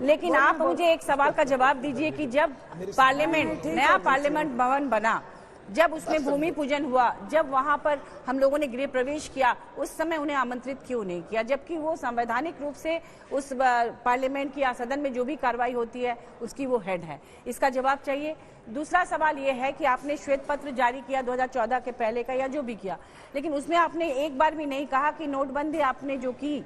लेकिन आप मुझे एक सवाल का जवाब दीजिए कि जब पार्लियामेंट, नया पार्लियामेंट भवन बना, जब उसमें भूमि पूजन हुआ, जब वहां पर हम लोगों ने गृह प्रवेश किया, उस समय उन्हें आमंत्रित क्यों नहीं किया, जबकि वो संवैधानिक रूप से उस पार्लियामेंट की या सदन में जो भी कार्रवाई होती है उसकी वो हेड है? इसका जवाब चाहिए। दूसरा सवाल ये है कि आपने श्वेत पत्र जारी किया 2014 के पहले का या जो भी किया, लेकिन उसमें आपने एक बार भी नहीं कहा कि नोटबंदी आपने जो की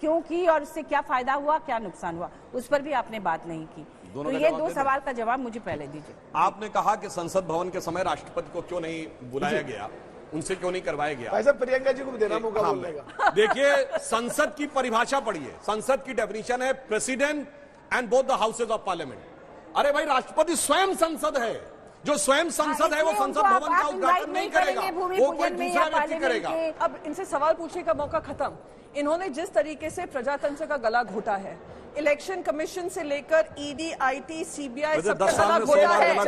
क्यों की और उससे क्या फायदा हुआ, क्या नुकसान हुआ, उस पर भी आपने बात नहीं की। तो ये दो सवाल का जवाब मुझे पहले दीजिए। आपने कहा कि संसद भवन के समय राष्ट्रपति को क्यों नहीं बुलाया गया, उनसे क्यों नहीं करवाया गया? ऐसा प्रियंका जी को भी देना मौका बोलने का। देखिए, संसद की परिभाषा पढ़िए। संसद की डेफिनेशन है president and both the houses of parliament. अरे भाई, राष्ट्रपति स्वयं संसद है। जो स्वयं संसद है वो संसद भवन का उद्घाटन नहीं करेगा, वो कोई दूसरा व्यक्ति करेगा। अब इनसे सवाल पूछने का मौका खत्म। इन्होंने जिस तरीके से प्रजातंत्र का गला घोटा है, इलेक्शन कमीशन से लेकर ईडी, आईटी, सीबीआई सबका गला घोटा है। वो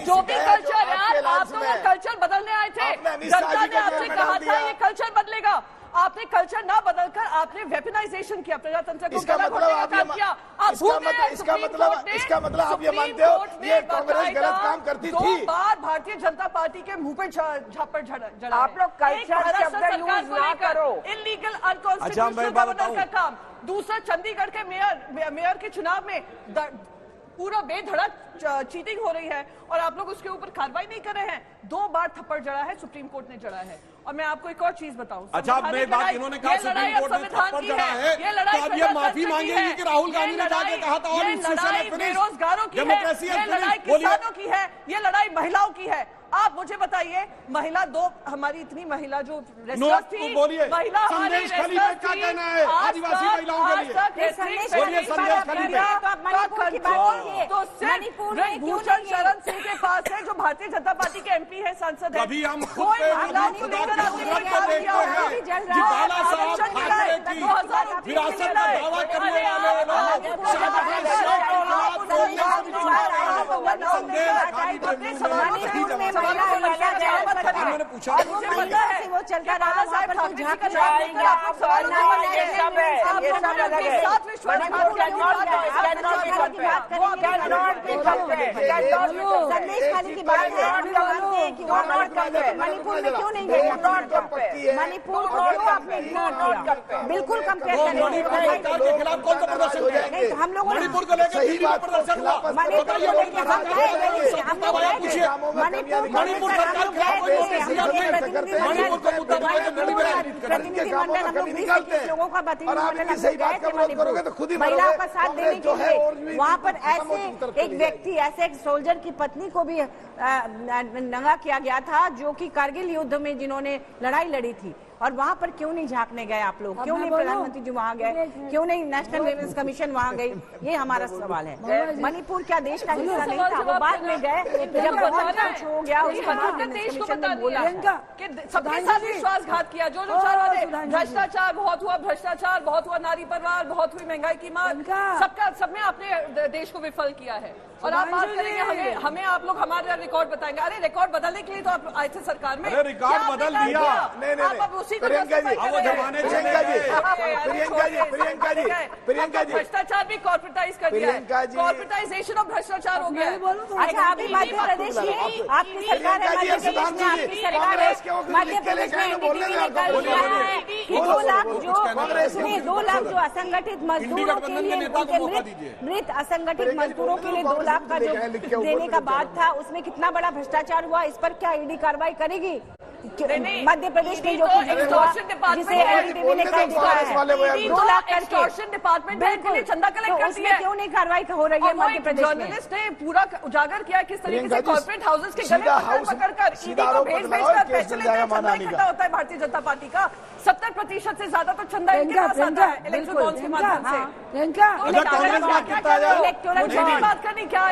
जो भी कल्चर, यार आप लोग कल्चर बदलने आए थे, जनता ने आपसे कहा था ये कल्चर बदलेगा, आपने कल्चर ना बदलकर आपने वेपनाइजेशन किया, प्रजातंत्र को गला घोटने का काम किया। आप भूल गए, इसका मतलब आप ये मानते हो ये कांग्रेस गलत काम करती थी? 2 बार भारतीय जनता पार्टी के मुंह पे झापड़ जड़ा। आप लोग कल्चर शब्द यूज ना करो। इलीगल अनकॉन्स्टिट्यूशनल गवर्नर का काम। दूसरा, चंडीगढ़ के मेयर के चुनाव में पूरा बेधड़क चीटिंग हो रही है और आप लोग उसके ऊपर कार्रवाई नहीं कर रहे हैं। 2 बार थप्पड़ जड़ा है, सुप्रीम कोर्ट ने जड़ा है। और मैं आपको एक और चीज बताऊं। अच्छा, अब मैं बात, इन्होंने कहा सुप्रीम कोर्ट ने थप्पड़ जड़ा है, तो अब ये माफी मांगेंगी कि राहुल गांधी ने जाके कहा था और बेरोजगारों की है, ये लड़ाई किसानों की है, ये लड़ाई महिलाओं की है। आप मुझे बताइए, महिला 2 हमारी इतनी महिला जो रेस्टर्स थी, महिला संदेश खाली में क्या कहना है आदिवासी महिलाओं के लिए? बोलिए संदेश खाली में। तो सिर्फ भूषण शरण सिंह के पास है, जो भारतीय जनता पार्टी के एमपी है, सांसद है। अभी हम खुद पे विरासत का दावा करने वाले पूछा वो चलता रहा, मणिपुर में क्यों नहीं गए? मणिपुर को क्यों आपने इग्नोर किया? बिल्कुल कंपेयर करें। के खिलाफ कौन सा प्रदर्शन किया? हम लोगों ने मणिपुर को लेकर दिल्ली में प्रदर्शन हुआ। मणिपुर सरकार प्रतिनिधिमंडल हम लोग लोगों का प्रतिनिधिमंडल महिलाओं का साथ देने के लिए वहाँ पर ऐसे एक व्यक्ति, ऐसे एक सोल्जर की पत्नी को भी नंगा किया गया था, जो कि कारगिल युद्ध में जिन्होंने लड़ाई लड़ी थी। और वहाँ पर क्यों नहीं झांकने गए आप लोग? क्यों नहीं प्रधानमंत्री जी वहाँ गए? क्यों नहीं नेशनल विमेंस कमीशन वहाँ गई? ये हमारा सवाल है। मणिपुर क्या देश का हिस्सा नहीं था? वो बाद में गए जब बहुत कुछ हो गया, उसके बाद देश को बोला कि सबके साथ विश्वासघात किया। जो भ्रष्टाचार बहुत हुआ, भ्रष्टाचार बहुत हुआ, नारी परिवार बहुत हुई, महंगाई की मार, सब में आपने देश को विफल किया है। और आप बात करेंगे हमें आप लोग हमारा रिकॉर्ड बताएंगे। अरे रिकॉर्ड बदलने के लिए तो आप आए थे सरकार में। अरे रिकॉर्ड बदल दिया। नहीं, प्रियंका जी भ्रष्टाचार भी कॉर्पोरेटाइज कर दिया है। कॉर्पोरेटाइजेशन ऑफ भ्रष्टाचार हो गया। अच्छा, अभी मध्य प्रदेश में आपकी सरकार है, मध्य प्रदेश में एनडीटीवी ने कल किया है कि 2 लाख जो असंगठित मजदूरों के लिए, उनके मृत असंगठित मजदूरों के लिए 2 लाख का जो देने का बात था, उसमें कितना बड़ा भ्रष्टाचार हुआ, इस पर क्या ईडी कार्रवाई करेगी? मध्य प्रदेश में जो कुछ हुआ, जिसे एनडीटीवी ने कर दिया है, 2 लाख एक्सटॉर्शन डिपार्टमेंट है, इसके लिए चंदा कलेक्ट तो करती उसमें है। क्यों नहीं कार्रवाई हो रही है मध्य प्रदेश में? जर्नलिस्ट ने पूरा उजागर किया किस तरीके से प्रियंका जी, कॉर्पोरेट हाउसेस के गले सीधा पकड़कर सीधा ईडी को आरोप भेज लगाओ, भेजकर केस पैसे चल लेते जाएगा हैं, चंदा मानहानि इकट्ठा का। होता है भारतीय जनता पार्टी का। 70% से ज्यादा तो चंदा इनके प्रियंका, पास आता है प्रियंका, इलेक्ट्रल बिल्कुल, बॉन्ड्स के माध्यम से। प्रियंका, उधर कांग्रेस बात करता है, इलेक्टोरल मुझे नहीं बॉन्ड। बात करनी, क्या है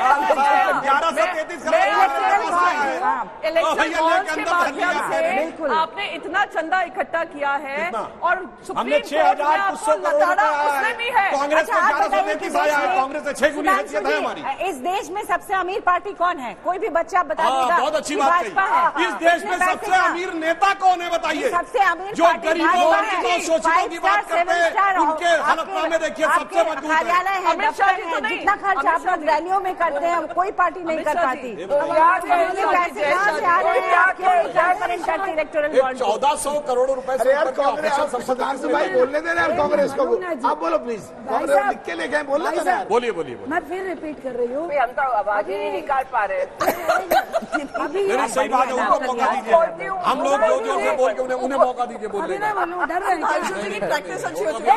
आपने इतना चंदा इकट्ठा किया है और सुप्रीम कोर्ट में आपको लताड़ा उसमें भी है। कांग्रेस को 1133 आया है, कांग्रेस से 6 गुनी हैसियत है हमारी। इस देश में सबसे अमीर पार्टी कौन है? कोई भी बच्चा बता देगा। बहुत अच्छी बात कही। इस देश में सबसे अमीर नेता कौन है बताइए? सबसे अमीर जो गरीबों और शोषितों की बात करते हैं, उनके हलफनामे देखिए सबसे मजबूत है। कार्यालय है, अमित शाह जी दफ्तर तो है, नहीं। जितना खर्च आप लोग रैलियों में करते हैं कोई पार्टी नहीं कर पाती। पैसे कहाँ से आ रहे हैं? आप क्यों नहीं ट्रांसपेरेंट करते इलेक्टोरल बॉन्ड? 1400 करोड़ रुपए अरे से यार ऊपर के कांग्रेस, ऑपरेशन आप सुधांशु भाई बोलने दे रहे हैं कांग्रेस को। आप बोलो प्लीज, कांग्रेस लिख के लेके बोलने दे रहे हैं। बोलिए बोलिए बोलिए। मैं फिर रिपीट कर रही हूँ। अभी हम तो आवाज ही नहीं निकाल पा रहे। अभी नहीं, सही बात है, उनको मौका दीजिए। हम लोग जोर जोर से बोल के उन्हें मौका दीजिए अभी बोलने ना का। बोलूं, डर रहे हैं। प्रैक्टिस अच्छी हो चुकी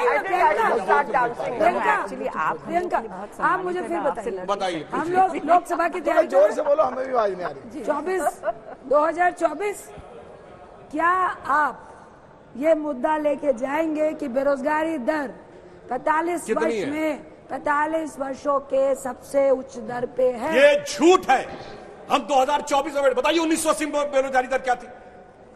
प्रियंका, आप मुझे फिर बताइए। बताइए। हम लोग लोकसभा की तैयारी कर जोर रहे से बोलो, हमें भी आवाज नहीं आ रही। हैं। 2024 क्या आप ये मुद्दा लेके जाएंगे कि बेरोजगारी दर 45 कितनी वर्ष है? में 45 वर्षों के सबसे उच्च दर पे है? ये झूठ है। हम 2024 में बताइए 1980 में बेरोजगारी दर क्या थी?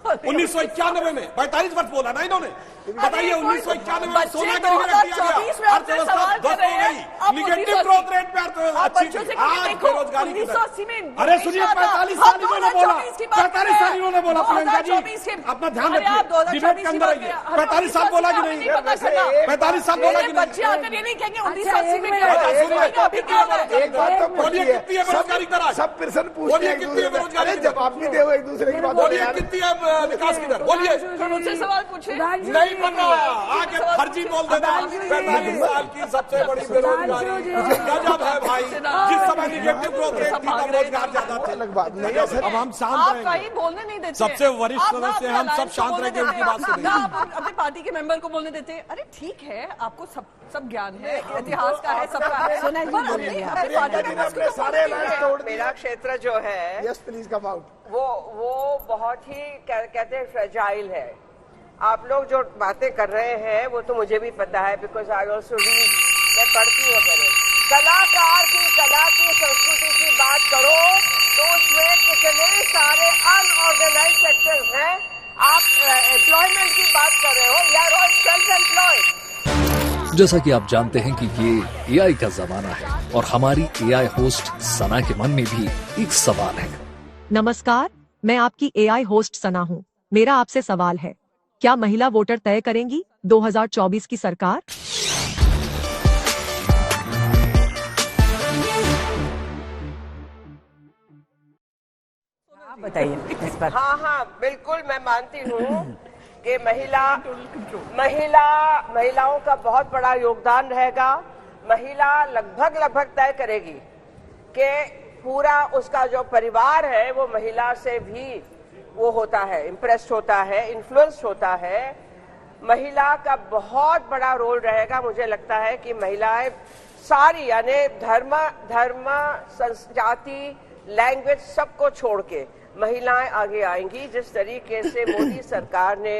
1991 में 45 वर्ष बोला ना इन्होंने। बताइए 1991 में सोना गिरवी रख दिया गया, अर्थव्यवस्था ध्वस्त हो गई, निगेटिव ग्रोथ रेट पे अर्थव्यवस्था अच्छी थी। आज बेरोजगारी की दर, अरे सुनिए 45 साल इन्होंने बोला, 45 साल इन्होंने बोला। प्रियंका जी अपना ध्यान रखिए, डिबेट के अंदर आइए। 45 साल बोला कि नहीं? 45 साल बोला कि बच्चे नहीं? आकर ये नहीं कहेंगे अच्छा, 1980 एक में मिनट, क्या हुआ? एक सुनिए, अभी क्या हो रहा है? एक बात तो बोलिए कितनी है बेरोजगारी दर आज? सब प्रश्न पूछते बोलिए हैं एक कितनी है दूसरे बेरोजगारी से। की दर? जवाब नहीं दे वो एक दूसरे की बात बोलिए यार। कितनी है विकास की दर? बोलिए। फिर मुझसे सवाल पूछे। नहीं बन रहा, आगे फर्जी बोल देना। 45 साल की सबसे बड़ी बेरोजगारी गजब है भाई। जिस समय निगेटिव ग्रोथ रेट थी तब रोजगार ज्यादा थे। अलग बात नहीं है सर। अब हम शांत आप रहेंगे। कहीं बोलने नहीं देते। सबसे वरिष्ठ आप सदस्य अपने हम सब alliance को शांत बोलने रहेंगे, उनकी देते बात हैं। सुनेंगे। आप अपने पार्टी के मेंबर को बोलने देते हैं। अरे ठीक है, आपको सब ज्ञान है, इतिहास का है, सबका है। सोना जी पर बोलिए। अपने पार्टी के members को तो सारे बोलने लाइन दीजिए। तोड़ दिए। मेरा क्षेत्र जो है यस प्लीज कम आउट। वो बहुत ही कहते हैं फ्रेजाइल है। आप लोग जो बातें कर रहे हैं वो तो मुझे भी पता है, बिकॉज आई ऑल्सो रीड, मैं पढ़ती हूँ वगैरह। कलाकार की कला की संस्कृति की बात करो तो उसमें कितने सारे अनऑर्गेनाइज सेक्टर्स हैं। आप एम्प्लॉयमेंट की बात कर रहे हो, यार ऑल सेल्फ एम्प्लॉयड। जैसा कि आप जानते हैं कि ये एआई का जमाना है और हमारी एआई होस्ट सना के मन में भी एक सवाल है। नमस्कार, मैं आपकी एआई होस्ट सना हूं। मेरा आपसे सवाल है, क्या महिला वोटर तय करेंगी 2024 की सरकार? आप बताइए इस पर। हाँ बिल्कुल मैं मानती हूँ कि महिलाओं का बहुत बड़ा योगदान रहेगा। महिला लगभग तय करेगी कि पूरा उसका जो परिवार है वो महिला से भी वो होता है, इम्प्रेस्ड होता है, इन्फ्लुएंस्ड होता है। महिला का बहुत बड़ा रोल रहेगा। मुझे लगता है कि महिलाएं सारी, यानी धर्म जाति, लैंग्वेज सबको छोड़ के महिलाएं आगे आएंगी। जिस तरीके से मोदी सरकार ने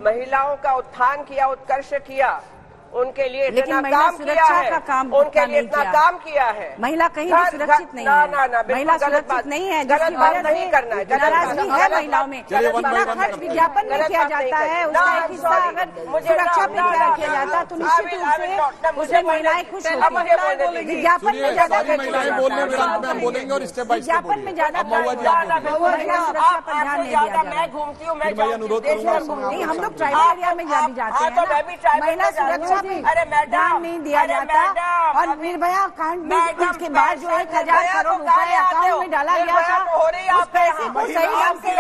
महिलाओं का उत्थान किया, उत्कर्ष किया, उनके लिए इतना काम किया है, उनके लिए इतना काम किया है। महिला कहीं भी सुरक्षित नहीं है। ना, महिला सुरक्षित नहीं है। गलत बात नहीं करना है। नाराजगी है महिलाओं में। खर्च विज्ञापन में किया जाता है, उसका एक हिस्सा अगर सुरक्षा में किया जाता तो निश्चित रूप से उससे महिलाएं खुश होती। विज्ञापन में ज्यादा महिलाएं बोलने में बोलेंगे और स्टेप बाय स्टेप विज्ञापन में ज्यादा महिला सुरक्षा पर ध्यान नहीं दिया जाता। मैं घूमती हूँ, मैं अनुरोध करूंगा नहीं, हम लोग ट्राइबल एरिया में जाते हैं। महिला सुरक्षा ध्यान नहीं दिया जाता और निर्भया कांड में उसके बाद जो 1000 करोड़ रुपए अकाउंट में डाला गया था, उस पैसे को सही ढंग से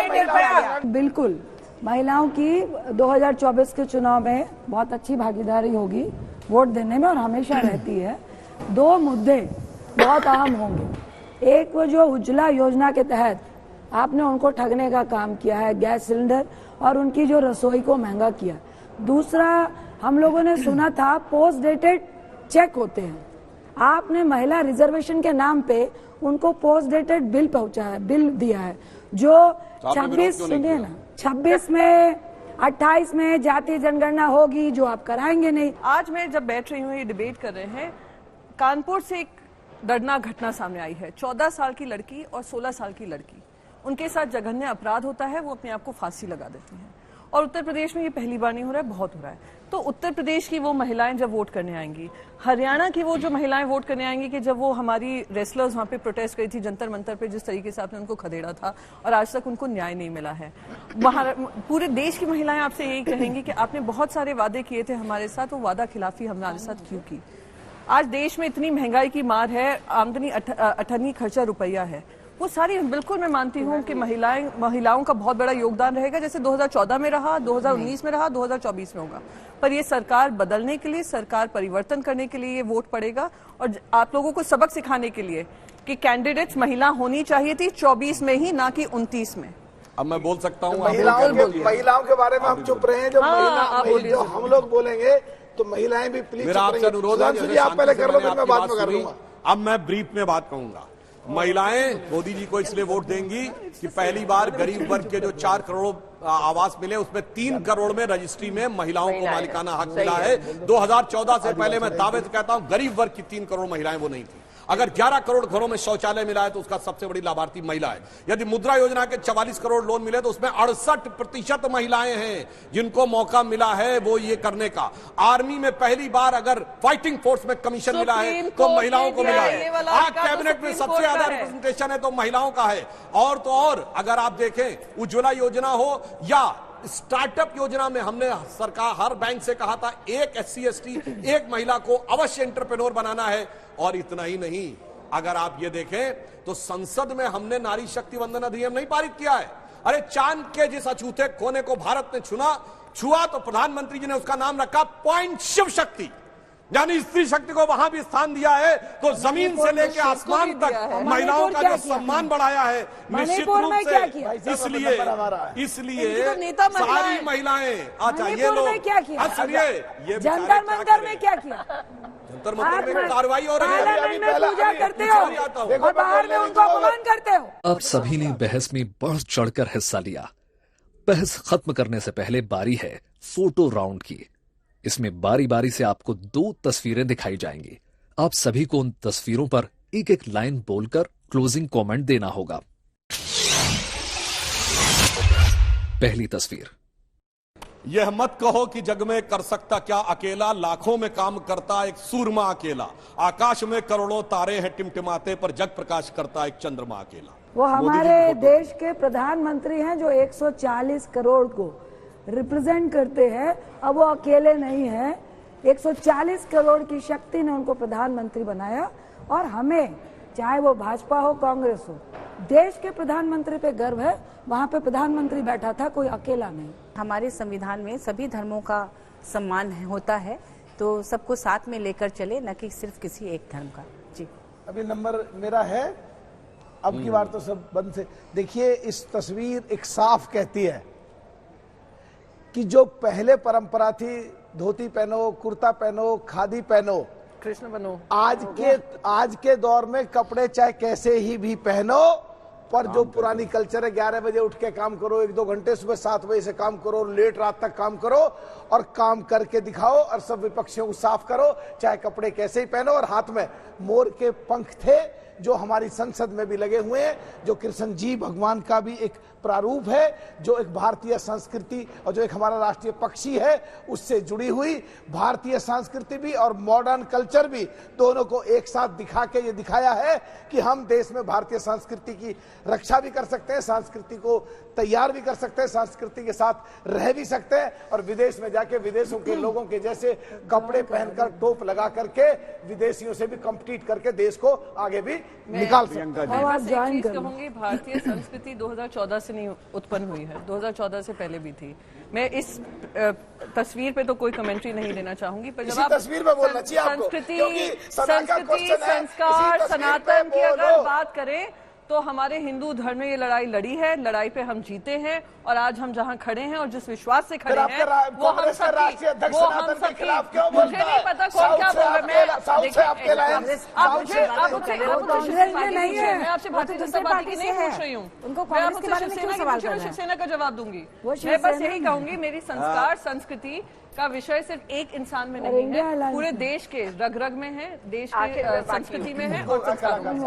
नहीं गया। बिल्कुल, महिलाओं की 2024 के चुनाव में बहुत अच्छी भागीदारी होगी वोट देने में, और हमेशा रहती है। 2 मुद्दे बहुत अहम होंगे। एक, वो जो उज्ज्वला योजना के तहत आपने उनको ठगने का काम किया है, गैस सिलेंडर और उनकी जो रसोई को महंगा किया। दूसरा, हम लोगों ने सुना था पोस्ट डेटेड चेक होते हैं, आपने महिला रिजर्वेशन के नाम पे उनको पोस्ट डेटेड बिल पहुंचा है, बिल दिया है, जो 26 सुनिए ना 26 में 28 में जातीय जनगणना होगी जो आप कराएंगे नहीं। आज मैं जब बैठ रही हूँ ये डिबेट कर रहे हैं, कानपुर से एक दर्दनाक घटना सामने आई है। 14 साल की लड़की और 16 साल की लड़की, उनके साथ जघन्य अपराध होता है, वो अपने आप को फांसी लगा देती हैं। और उत्तर प्रदेश में ये पहली बार नहीं हो रहा है, बहुत हो रहा है। तो उत्तर प्रदेश की वो महिलाएं जब वोट करने आएंगी, हरियाणा की वो जो महिलाएं वोट करने आएंगी कि जब वो हमारी रेसलर्स वहां पे प्रोटेस्ट करी थी जंतर मंतर पे, जिस तरीके से आपने उनको खदेड़ा था और आज तक उनको न्याय नहीं मिला है। पूरे देश की महिलाएं आपसे यही कहेंगी कि आपने बहुत सारे वादे किए थे हमारे साथ, वो वादा खिलाफी हमारे साथ क्यों की? आज देश में इतनी महंगाई की मार है, आमदनी अठन्नी खर्चा रुपया है, वो सारी बिल्कुल मैं मानती हूँ कि महिलाओं का बहुत बड़ा योगदान रहेगा, जैसे 2014 में रहा, 2019 में रहा, 2024 में होगा। पर ये सरकार बदलने के लिए, सरकार परिवर्तन करने के लिए ये वोट पड़ेगा और आप लोगों को सबक सिखाने के लिए कि कैंडिडेट्स महिला होनी चाहिए थी 24 में ही, ना कि 29 में। अब मैं बोल सकता हूँ, महिलाओं के बारे में हम चुप रहे हैं, जो हम लोग बोलेंगे तो महिलाएं भी प्लीज। मेरा आपसे अनुरोध है, आप पहले कर लो, फिर मैं बाद में कर लूंगा। अब मैं ब्रीफ में बात कहूंगा। महिलाएं मोदी जी को इसलिए वोट देंगी कि पहली बार गरीब वर्ग के जो 4 करोड़ आवास मिले, उसमें 3 करोड़ में रजिस्ट्री में महिलाओं को मालिकाना हक मिला है। 2014 से पहले मैं दावे से कहता हूं गरीब वर्ग की 3 करोड़ महिलाएं वो नहीं थी। अगर 11 करोड़ घरों में शौचालय मिला है तो उसका सबसे बड़ी लाभार्थी महिला है। यदि मुद्रा योजना के 44 करोड़ लोन मिले तो उसमें 68% महिलाएं हैं जिनको मौका मिला है वो ये करने का। आर्मी में पहली बार अगर फाइटिंग फोर्स में कमीशन मिला है तो महिलाओं को मिला है। आज कैबिनेट में सबसे ज्यादा रिप्रेजेंटेशन है तो महिलाओं का है। और तो और अगर आप देखें उज्ज्वला योजना हो या स्टार्टअप योजना में हमने सरकार हर बैंक से कहा था एक SC ST एक महिला को अवश्य एंटरप्रेन्योर बनाना है। और इतना ही नहीं, अगर आप ये देखें तो संसद में हमने नारी शक्ति वंदन अधिनियम नहीं पारित किया है। अरे चांद के जिस अछूते कोने को भारत ने छुआ तो प्रधानमंत्री जी ने उसका नाम रखा पॉइंट शिव शक्ति, यानी स्त्री शक्ति को वहां भी स्थान दिया है। तो जमीन से लेकर आसमान तक महिलाओं का जो सम्मान बढ़ाया है निश्चित रूप से, इसलिए सारी महिलाएं। अच्छा ये लोग सुनिए, ये जंतर मंतर में क्या किया? जंतर मंतर में कार्रवाई हो रही है, पूजा करते हो और बाहर में उनको अपमान करते हो। अब सभी ने बहस में बढ़ चढ़कर हिस्सा लिया। बहस खत्म करने से पहले बारी है फोटो राउंड की। इसमें बारी बारी से आपको 2 तस्वीरें दिखाई जाएंगी। आप सभी को उन तस्वीरों पर एक एक लाइन बोलकर क्लोजिंग कमेंट देना होगा। पहली तस्वीर। यह मत कहो कि जग में कर सकता क्या अकेला, लाखों में काम करता एक सूरमा अकेला, आकाश में करोड़ों तारे हैं टिमटिमाते पर जग प्रकाश करता एक चंद्रमा अकेला। वो हमारे देश के प्रधानमंत्री हैं जो 140 करोड़ को रिप्रेजेंट करते हैं। अब वो अकेले नहीं है, 140 करोड़ की शक्ति ने उनको प्रधानमंत्री बनाया। और हमें चाहे वो भाजपा हो कांग्रेस हो, देश के प्रधानमंत्री पे गर्व है। वहाँ पे प्रधानमंत्री बैठा था, कोई अकेला नहीं। हमारे संविधान में सभी धर्मों का सम्मान होता है, तो सबको साथ में लेकर चले, न कि सिर्फ किसी एक धर्म का। जी अभी नंबर मेरा है, अब की बार तो सब बंद से देखिए। इस तस्वीर एक साफ कहती है कि जो पहले परंपरा थी धोती पहनो, कुर्ता पहनो, खादी पहनो, कृष्ण बनो, आज के दौर में कपड़े चाहे कैसे ही भी पहनो, पर जो पुरानी कल्चर है 11 बजे उठ के काम करो, 1-2 घंटे सुबह 7 बजे से काम करो, लेट रात तक काम करो और काम करके दिखाओ और सब विपक्षियों को साफ करो, चाहे कपड़े कैसे ही पहनो। और हाथ में मोर के पंख थे जो हमारी संसद में भी लगे हुए हैं, जो कृष्ण जी भगवान का भी एक प्रारूप है, जो एक भारतीय संस्कृति और जो एक हमारा राष्ट्रीय पक्षी है उससे जुड़ी हुई भारतीय संस्कृति भी और मॉडर्न कल्चर भी, दोनों को एक साथ दिखा के ये दिखाया है कि हम देश में भारतीय संस्कृति की रक्षा भी कर सकते हैं, संस्कृति को तैयार भी कर सकते हैं, संस्कृति के साथ रह भी सकते हैं और विदेश में जाके विदेशों के लोगों के जैसे कपड़े पहनकर टोप लगा करके विदेशियों से भी कम्पीट करके देश को आगे भी निकाल सकते हैं। कहूंगी भारतीय संस्कृति 2014 से नहीं उत्पन्न हुई है, 2014 से पहले भी थी। मैं इस तस्वीर पे तो कोई कमेंट्री नहीं देना चाहूंगी, पर जब आप तस्वीर में बोलना चाहिए आपको, संस्कार, सनातन की अगर बात करें तो हमारे हिंदू धर्म में ये लड़ाई लड़ी है, लड़ाई पे हम जीते हैं और आज हम जहां खड़े हैं और जिस विश्वास से खड़े हैं वो हम सबकी, मुझे नहीं पता कौन क्या बोल रहा है। मैं आपसे भारतीय जनता पार्टी की नहीं पूछ रही हूँ, मैं आपसे शिवसेना का जवाब दूंगी। मैं बस यही कहूंगी, मेरी संस्कार संस्कृति का विषय सिर्फ एक इंसान में नहीं है, पूरे देश के रग रग में है, देश के संस्कृति में है और संस्कारों में है।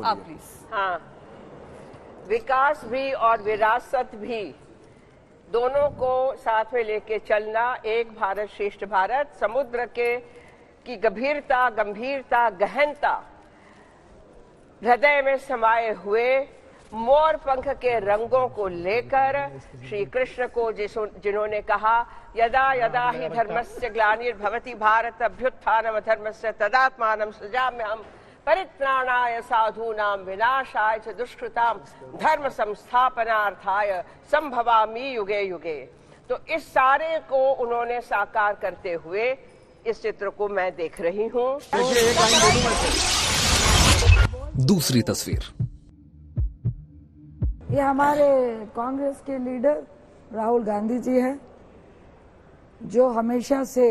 आप प्लीज। हाँ, विकास भी और विरासत भी दोनों को साथ में लेके चलना, एक भारत श्रेष्ठ भारत, समुद्र की गंभीरता गहनता हृदय में समाये हुए मोर पंख के रंगों को लेकर श्री कृष्ण को जिन्होंने कहा यदा यदा ही धर्मस्य ग्लानिर्भवति भारत अभ्युत्थानम धर्मस्य तदात्मानं सृजाम्यहम् परित्राणाय साधूनां विनाशाय च दुष्कृतां धर्म संस्थापनार्थाय संभवामि युगे युगे। तो इस सारे को उन्होंने साकार करते हुए इस चित्र को मैं देख रही हूँ। दूसरी तस्वीर, ये हमारे कांग्रेस के लीडर राहुल गांधी जी हैं, जो हमेशा से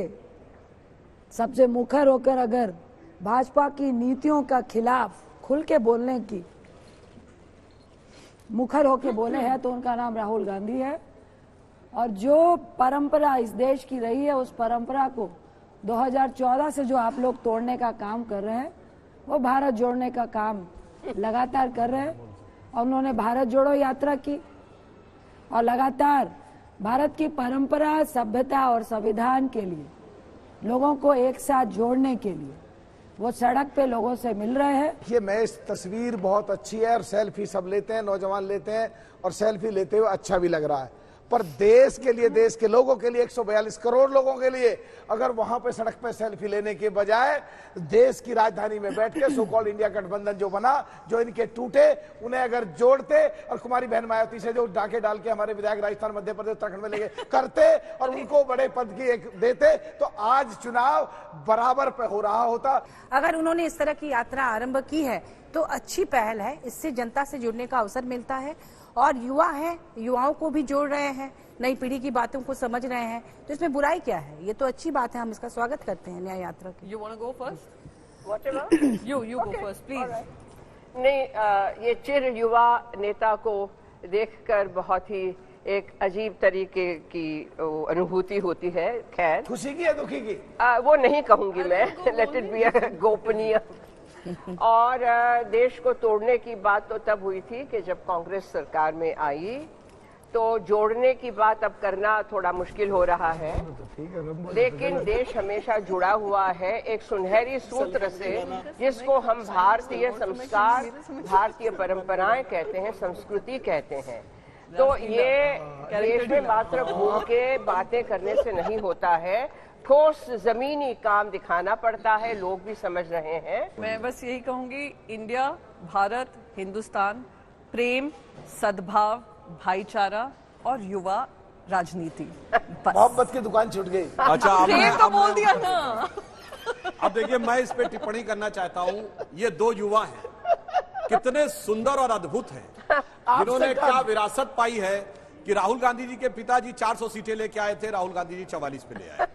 सबसे मुखर होकर अगर भाजपा की नीतियों का खिलाफ खुल के बोलने की मुखर होके बोले हैं तो उनका नाम राहुल गांधी है। और जो परंपरा इस देश की रही है, उस परंपरा को 2014 से जो आप लोग तोड़ने का काम कर रहे हैं, वो भारत जोड़ने का काम लगातार कर रहे हैं। और उन्होंने भारत जोड़ो यात्रा की और लगातार भारत की परंपरा, सभ्यता और संविधान के लिए, लोगों को एक साथ जोड़ने के लिए वो सड़क पे लोगों से मिल रहे हैं। ये मैच तस्वीर बहुत अच्छी है और सेल्फी सब लेते हैं, नौजवान लेते हैं और सेल्फी लेते हुए अच्छा भी लग रहा है। पर देश के लिए, देश के लोगों के लिए, 142 करोड़ लोगों के लिए अगर वहां पे सड़क पे सेल्फी लेने के बजाय देश की राजधानी में बैठ के सो कॉल्ड इंडिया गठबंधन जो बना, जो इनके टूटे, उन्हें अगर जोड़ते और कुमारी बहन मायावती से जो डाके डाल के हमारे विधायक राजस्थान, मध्य प्रदेश, उत्तराखंड में लेके करते और उनको बड़े पद की एक देते, तो आज चुनाव बराबर पे हो रहा होता। अगर उन्होंने इस तरह की यात्रा आरंभ की है तो अच्छी पहल है, इससे जनता से जुड़ने का अवसर मिलता है और युवा हैं, युवाओं को भी जोड़ रहे हैं, नई पीढ़ी की बातों को समझ रहे हैं, तो इसमें बुराई क्या है? ये तो अच्छी बात है, हम इसका स्वागत करते हैं न्याय यात्रा की। You want to go first? Whatever. You go first, please. नहीं, ये चिर युवा नेता को देखकर बहुत ही एक अजीब तरीके की अनुभूति होती है। खैर, खुशी की या दुखी की? वो नहीं कहूंगी मैं, लेट इट बी गोपनीय। और देश को तोड़ने की बात तो तब हुई थी कि जब कांग्रेस सरकार में आई, तो जोड़ने की बात अब करना थोड़ा मुश्किल हो रहा है, लेकिन देश हमेशा जुड़ा हुआ है एक सुनहरी सूत्र से, जिसको हम भारतीय संस्कार, भारतीय परंपराएं कहते हैं, संस्कृति कहते हैं। तो ये देश में मात्र घूम के बातें करने से नहीं होता है, ठोस जमीनी काम दिखाना पड़ता है, लोग भी समझ रहे हैं। मैं बस यही कहूंगी, इंडिया, भारत, हिंदुस्तान, प्रेम, सद्भाव, भाईचारा और युवा राजनीति। मोहब्बत की दुकान छूट गई। अच्छा, प्रेम तो बोल दिया ना। अब देखिए, मैं इस पे टिप्पणी करना चाहता हूँ। ये दो युवा हैं, कितने सुंदर और अद्भुत हैं, जिन्होंने क्या विरासत पाई है कि राहुल गांधी जी के पिताजी 400 सीटें लेके आए थे, राहुल गांधी जी 44 पे ले आए।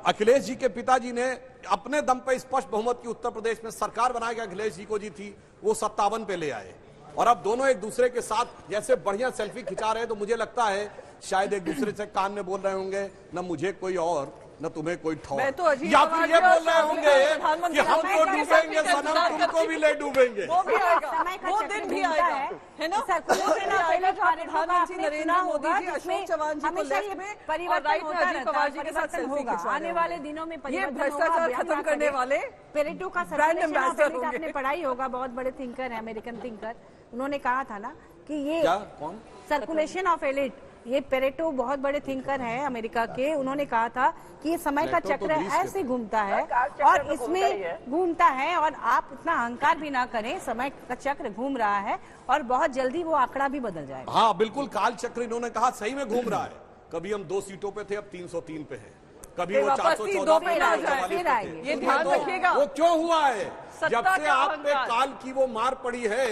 अखिलेश जी के पिताजी ने अपने दम पे स्पष्ट बहुमत की उत्तर प्रदेश में सरकार बना के अखिलेश जी को जी थी, वो 57 पे ले आए। और अब दोनों एक दूसरे के साथ जैसे बढ़िया सेल्फी खिंचा रहे हैं, तो मुझे लगता है शायद एक दूसरे से कान में बोल रहे होंगे, न मुझे कोई और न तुम्हें कोई ठौर, या फिर ये बोल रहे होंगे कि हम तो डूबेंगे सनम, तुमको भी ले डूबेंगे। वो भी आएगा, वो दिन भी आएगा, है ना? प्रधानमंत्री नरेंद्र मोदी जी अशोक चौहान जी को लेफ्ट में और राइट में अजीत पवार जी के साथ सेल्फी खिंचवा, आने वाले दिनों में ये भ्रष्टाचार खत्म करने वाले पेरेटो का आपने पढ़ाई होगा, बहुत बड़े थिंकर है, अमेरिकन थिंकर। उन्होंने कहा था ना कि ये सर्कुलेशन ऑफ एलिट, ये पेरेटो बहुत बड़े थिंकर हैं अमेरिका के, उन्होंने कहा था कि ये समय का चक्र ऐसे घूमता है और इसमें घूमता है, और आप इतना अहंकार भी ना करें, समय का चक्र घूम रहा है और बहुत जल्दी वो आंकड़ा भी बदल जाएगा। हाँ बिल्कुल, काल चक्र इन्होंने कहा सही में घूम रहा है। कभी हम 2 सीटों पे थे, अब 303 पे है। कभी वो 414 पे ये ध्यान रखिएगा। वो क्यों हुआ है? सत्ता जब से का आप पे अहंकार। काल की वो मार पड़ी है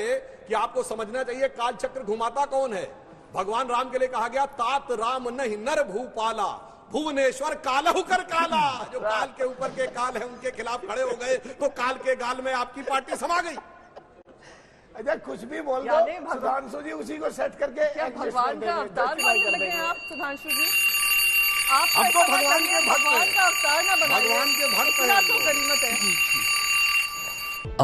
कि आपको समझना चाहिए काल चक्र घुमाता कौन है। भगवान राम के लिए कहा गया तात राम नहीं नर भूपाला भुवनेश्वर कालहु कर काला। जो काल के ऊपर के काल है उनके खिलाफ खड़े हो गए तो काल के गाल में आपकी पार्टी समा गई। अच्छा कुछ भी बोल दो, यानी सुधांशु जी उसी को सेट करके क्या भगवान का अवतार बनने लगे हैं आप सुधांशु जी? आप हमको भगवान के भक्त भगवान हैं। का अवतार ना बनाइए। भगवान के भक्त हैं इतना हम तो लोग। गनीमत है।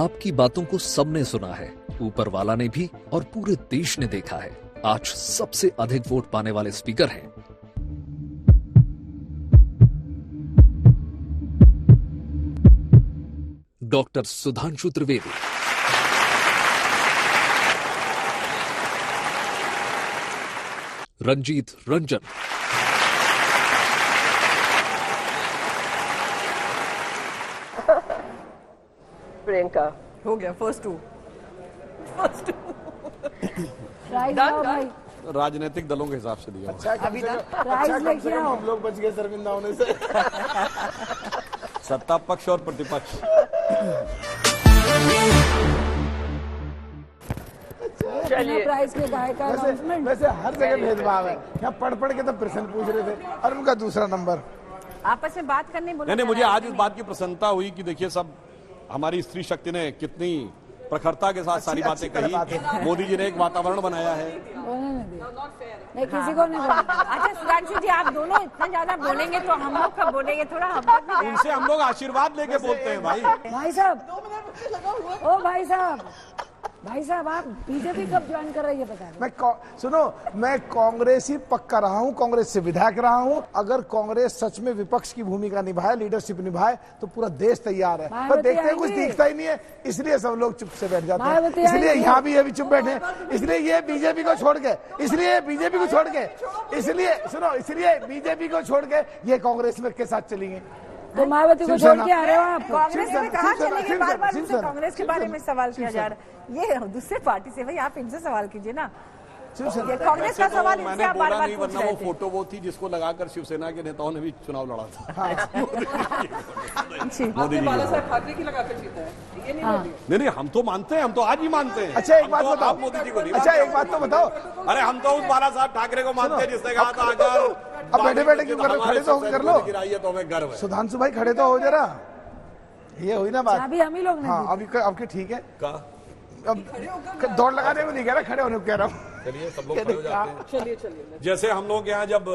आपकी बातों को सबने सुना है, ऊपर वाला ने भी और पूरे देश ने देखा है। आज सबसे अधिक वोट पाने वाले स्पीकर हैं डॉक्टर सुधांशु त्रिवेदी। रंजीत रंजन, प्रियंका हो गया फर्स्ट टू। प्राइज Done, लाओ done. भाई, राजनीतिक दलों के हिसाब से दिया हुआ। प्राइज लेके आओ। हम लोग बच गए शर्मिंदा होने से। सत्ता पक्ष और प्रतिपक्ष। चलिए प्राइज के गाय का अनाउंसमेंट। वैसे हर जगह भेदभाव है। यहाँ पढ़ के तो प्रश्न पूछ रहे थे और उनका दूसरा नंबर। आपस में बात करने बोलो। नहीं, मुझे आज इस बात की प्रसन्नता हुई कि देखिए सब हमारी स्त्री शक्ति ने कितनी प्रखरता के साथ सारी बातें कही। मोदी जी ने एक वातावरण बनाया है। नहीं, किसी को नहीं बोला। अच्छा सुधांशु जी, आप दोनों इतना ज्यादा बोलेंगे तो हम लोग कब बोलेंगे? थोड़ा हम लोग भी उनसे हम लोग आशीर्वाद लेके बोलते हैं भाई। भाई साहब, ओ भाई साहब, भाई साहब आप बीजेपी कब ज्वाइन कर रही है बता दो। सुनो, मैं कांग्रेसी पक्का रहा हूँ, कांग्रेस से विधायक रहा हूँ। अगर कांग्रेस सच में विपक्ष की भूमिका निभाए, लीडरशिप निभाए, तो पूरा देश तैयार है। पर देखते हैं कुछ दिखता ही नहीं है, इसलिए सब लोग चुप से बैठ जाते हैं। इसलिए यहाँ भी ये भी चुप बैठे, इसलिए ये बीजेपी को छोड़ के, इसलिए बीजेपी को छोड़ के, इसलिए सुनो, इसलिए बीजेपी को छोड़ के ये कांग्रेस में के साथ चलेंगे। तो मायावती को छोड़ के आ रहे हो आप? कांग्रेस में कहा चलेंगे? बार बार शिवसेना, उनसे कांग्रेस के बारे में सवाल किया जा रहा है। ये दूसरे पार्टी से भाई, आप इनसे सवाल कीजिए ना। ये कांग्रेस का सवाल इनसे मैंने आप बार बोला बार नहीं, पूछ वरना रहे वो थे। फोटो वो थी जिसको लगाकर शिवसेना के नेताओं ने भी चुनाव लड़ा था। मोदी जी बाला साहब ठाकरे की लगाकर जीता है, ये नहीं बोलिए। नहीं, हम तो मानते हैं, हम तो आज भी मानते हैं। अच्छा एक हम बात तो बताओ, आप मोदी जी को नहीं अच्छा मानते। एक बात तो बताओ, अरे हम तो उस बाला साहब ठाकरे को मानते हैं जिसने कहा था अगर अब बैठे क्यों कर रहे हो? खड़े तो कर लो। गिराई है तो हमें गर्व है। सुधांशु भाई खड़े तो हो जरा, ये हुई ना बात। अभी हम ही लोग नहीं। हाँ अभी आपकी ठीक है। कहा अब दौड़ लगाने को नहीं कह रहा, खड़े होने को कह रहा हूँ। चलिए सब लोग खड़े हो जाते हैं। चलिए जैसे हम लोग यहाँ जब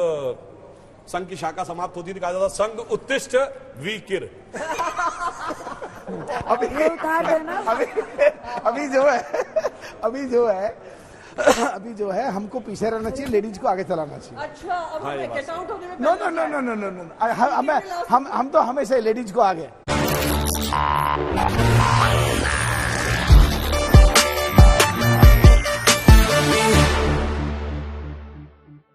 संघ की शाखा समाप्त होती थी, कहा जाता संघ उत्तिष्ठ वीकिर। अभी ये उतार देना। अभी जो है हमको पीछे रहना चाहिए, लेडीज को आगे चलाना चाहिए। अच्छा, अब हमें गेट आउट होने में no no no no no no no, हम तो हमेशा लेडीज को आगे।